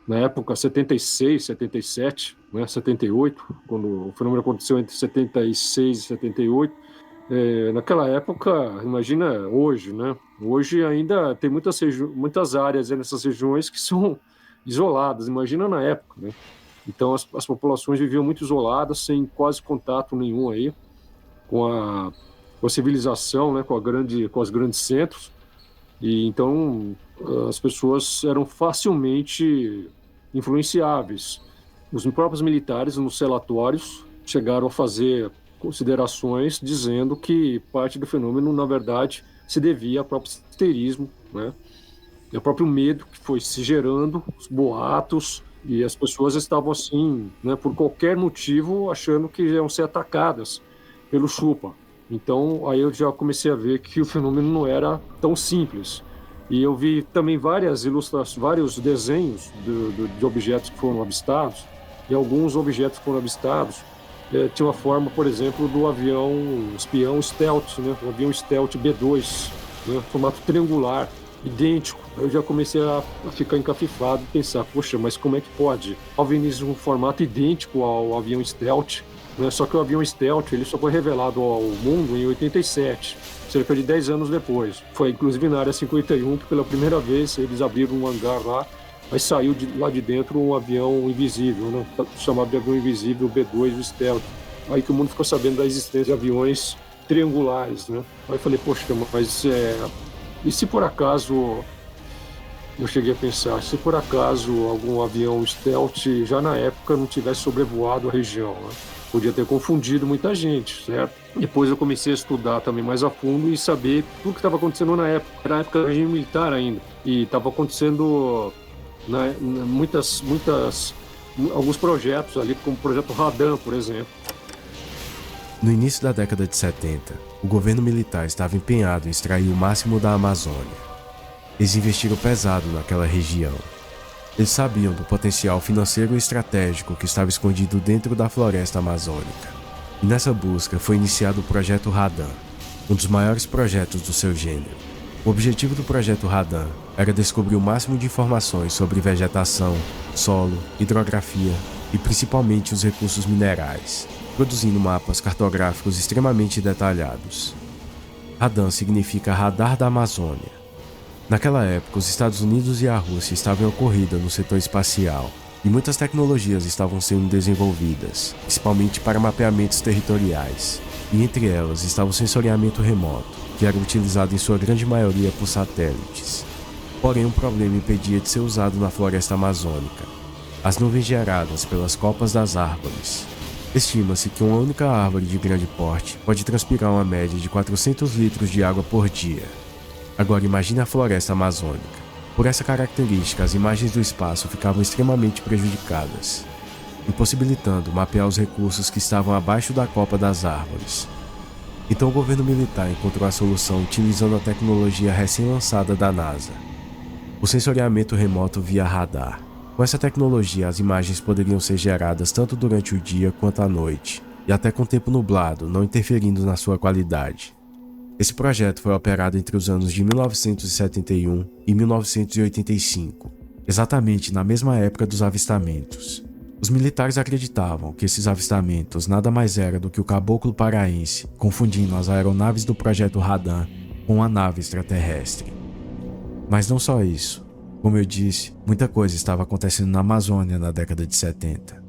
Na época 76, 77, né? 78, quando o fenômeno aconteceu entre 76 e 78, naquela época, imagina hoje, né? Hoje ainda tem muitas áreas nessas regiões que são isoladas, imagina na época, né? Então as populações viviam muito isoladas, sem quase contato nenhum aí com a civilização, né? Com os grandes centros. E então as pessoas eram facilmente influenciáveis. Os próprios militares, nos relatórios, chegaram a fazer considerações dizendo que parte do fenômeno, na verdade, se devia ao próprio histerismo, né? E ao próprio medo que foi se gerando, os boatos, e as pessoas estavam assim, né, por qualquer motivo, achando que iam ser atacadas pelo chupa. Então, aí eu já comecei a ver que o fenômeno não era tão simples. E eu vi também várias ilustrações, vários desenhos de objetos que foram avistados, e alguns objetos que foram avistados tinha uma forma, por exemplo, do avião espião Stealth, né? O avião Stealth B-2, né? Formato triangular, idêntico. Eu já comecei a ficar encafifado e pensar, poxa, mas como é que pode? OVNIs um formato idêntico ao avião Stealth, né? Só que o avião Stealth ele só foi revelado ao mundo em 87, cerca de 10 anos depois. Foi inclusive na Área 51 que pela primeira vez eles abriram um hangar lá, aí saiu lá de dentro um avião invisível, né? Chamado de avião invisível B-2 Stealth. Aí que o mundo ficou sabendo da existência de aviões triangulares, né? Aí eu falei, poxa, mas e se por acaso, eu cheguei a pensar, se por acaso algum avião Stealth já na época não tivesse sobrevoado a região, né? Podia ter confundido muita gente, certo? Depois eu comecei a estudar também mais a fundo e saber tudo que estava acontecendo na época. Era a época do regime militar ainda. E estava acontecendo alguns projetos ali, como o projeto Radan, por exemplo. No início da década de 70, o governo militar estava empenhado em extrair o máximo da Amazônia. Eles investiram pesado naquela região. Eles sabiam do potencial financeiro e estratégico que estava escondido dentro da floresta amazônica. E nessa busca foi iniciado o Projeto Radan, um dos maiores projetos do seu gênero. O objetivo do Projeto Radan era descobrir o máximo de informações sobre vegetação, solo, hidrografia e principalmente os recursos minerais, produzindo mapas cartográficos extremamente detalhados. Radan significa Radar da Amazônia. Naquela época, os Estados Unidos e a Rússia estavam em corrida no setor espacial, e muitas tecnologias estavam sendo desenvolvidas, principalmente para mapeamentos territoriais, e entre elas estava o sensoriamento remoto, que era utilizado em sua grande maioria por satélites. Porém, um problema impedia de ser usado na floresta amazônica. as nuvens geradas pelas copas das árvores. Estima-se que uma única árvore de grande porte pode transpirar uma média de 400 litros de água por dia. Agora imagine a floresta amazônica. Por essa característica, as imagens do espaço ficavam extremamente prejudicadas, impossibilitando mapear os recursos que estavam abaixo da copa das árvores. Então o governo militar encontrou a solução utilizando a tecnologia recém-lançada da NASA, o sensoriamento remoto via radar. Com essa tecnologia, as imagens poderiam ser geradas tanto durante o dia quanto à noite, e até com tempo nublado, não interferindo na sua qualidade. Esse projeto foi operado entre os anos de 1971 e 1985, exatamente na mesma época dos avistamentos. Os militares acreditavam que esses avistamentos nada mais era do que o caboclo paraense confundindo as aeronaves do projeto Radan com uma nave extraterrestre. Mas não só isso. Como eu disse, muita coisa estava acontecendo na Amazônia na década de 70.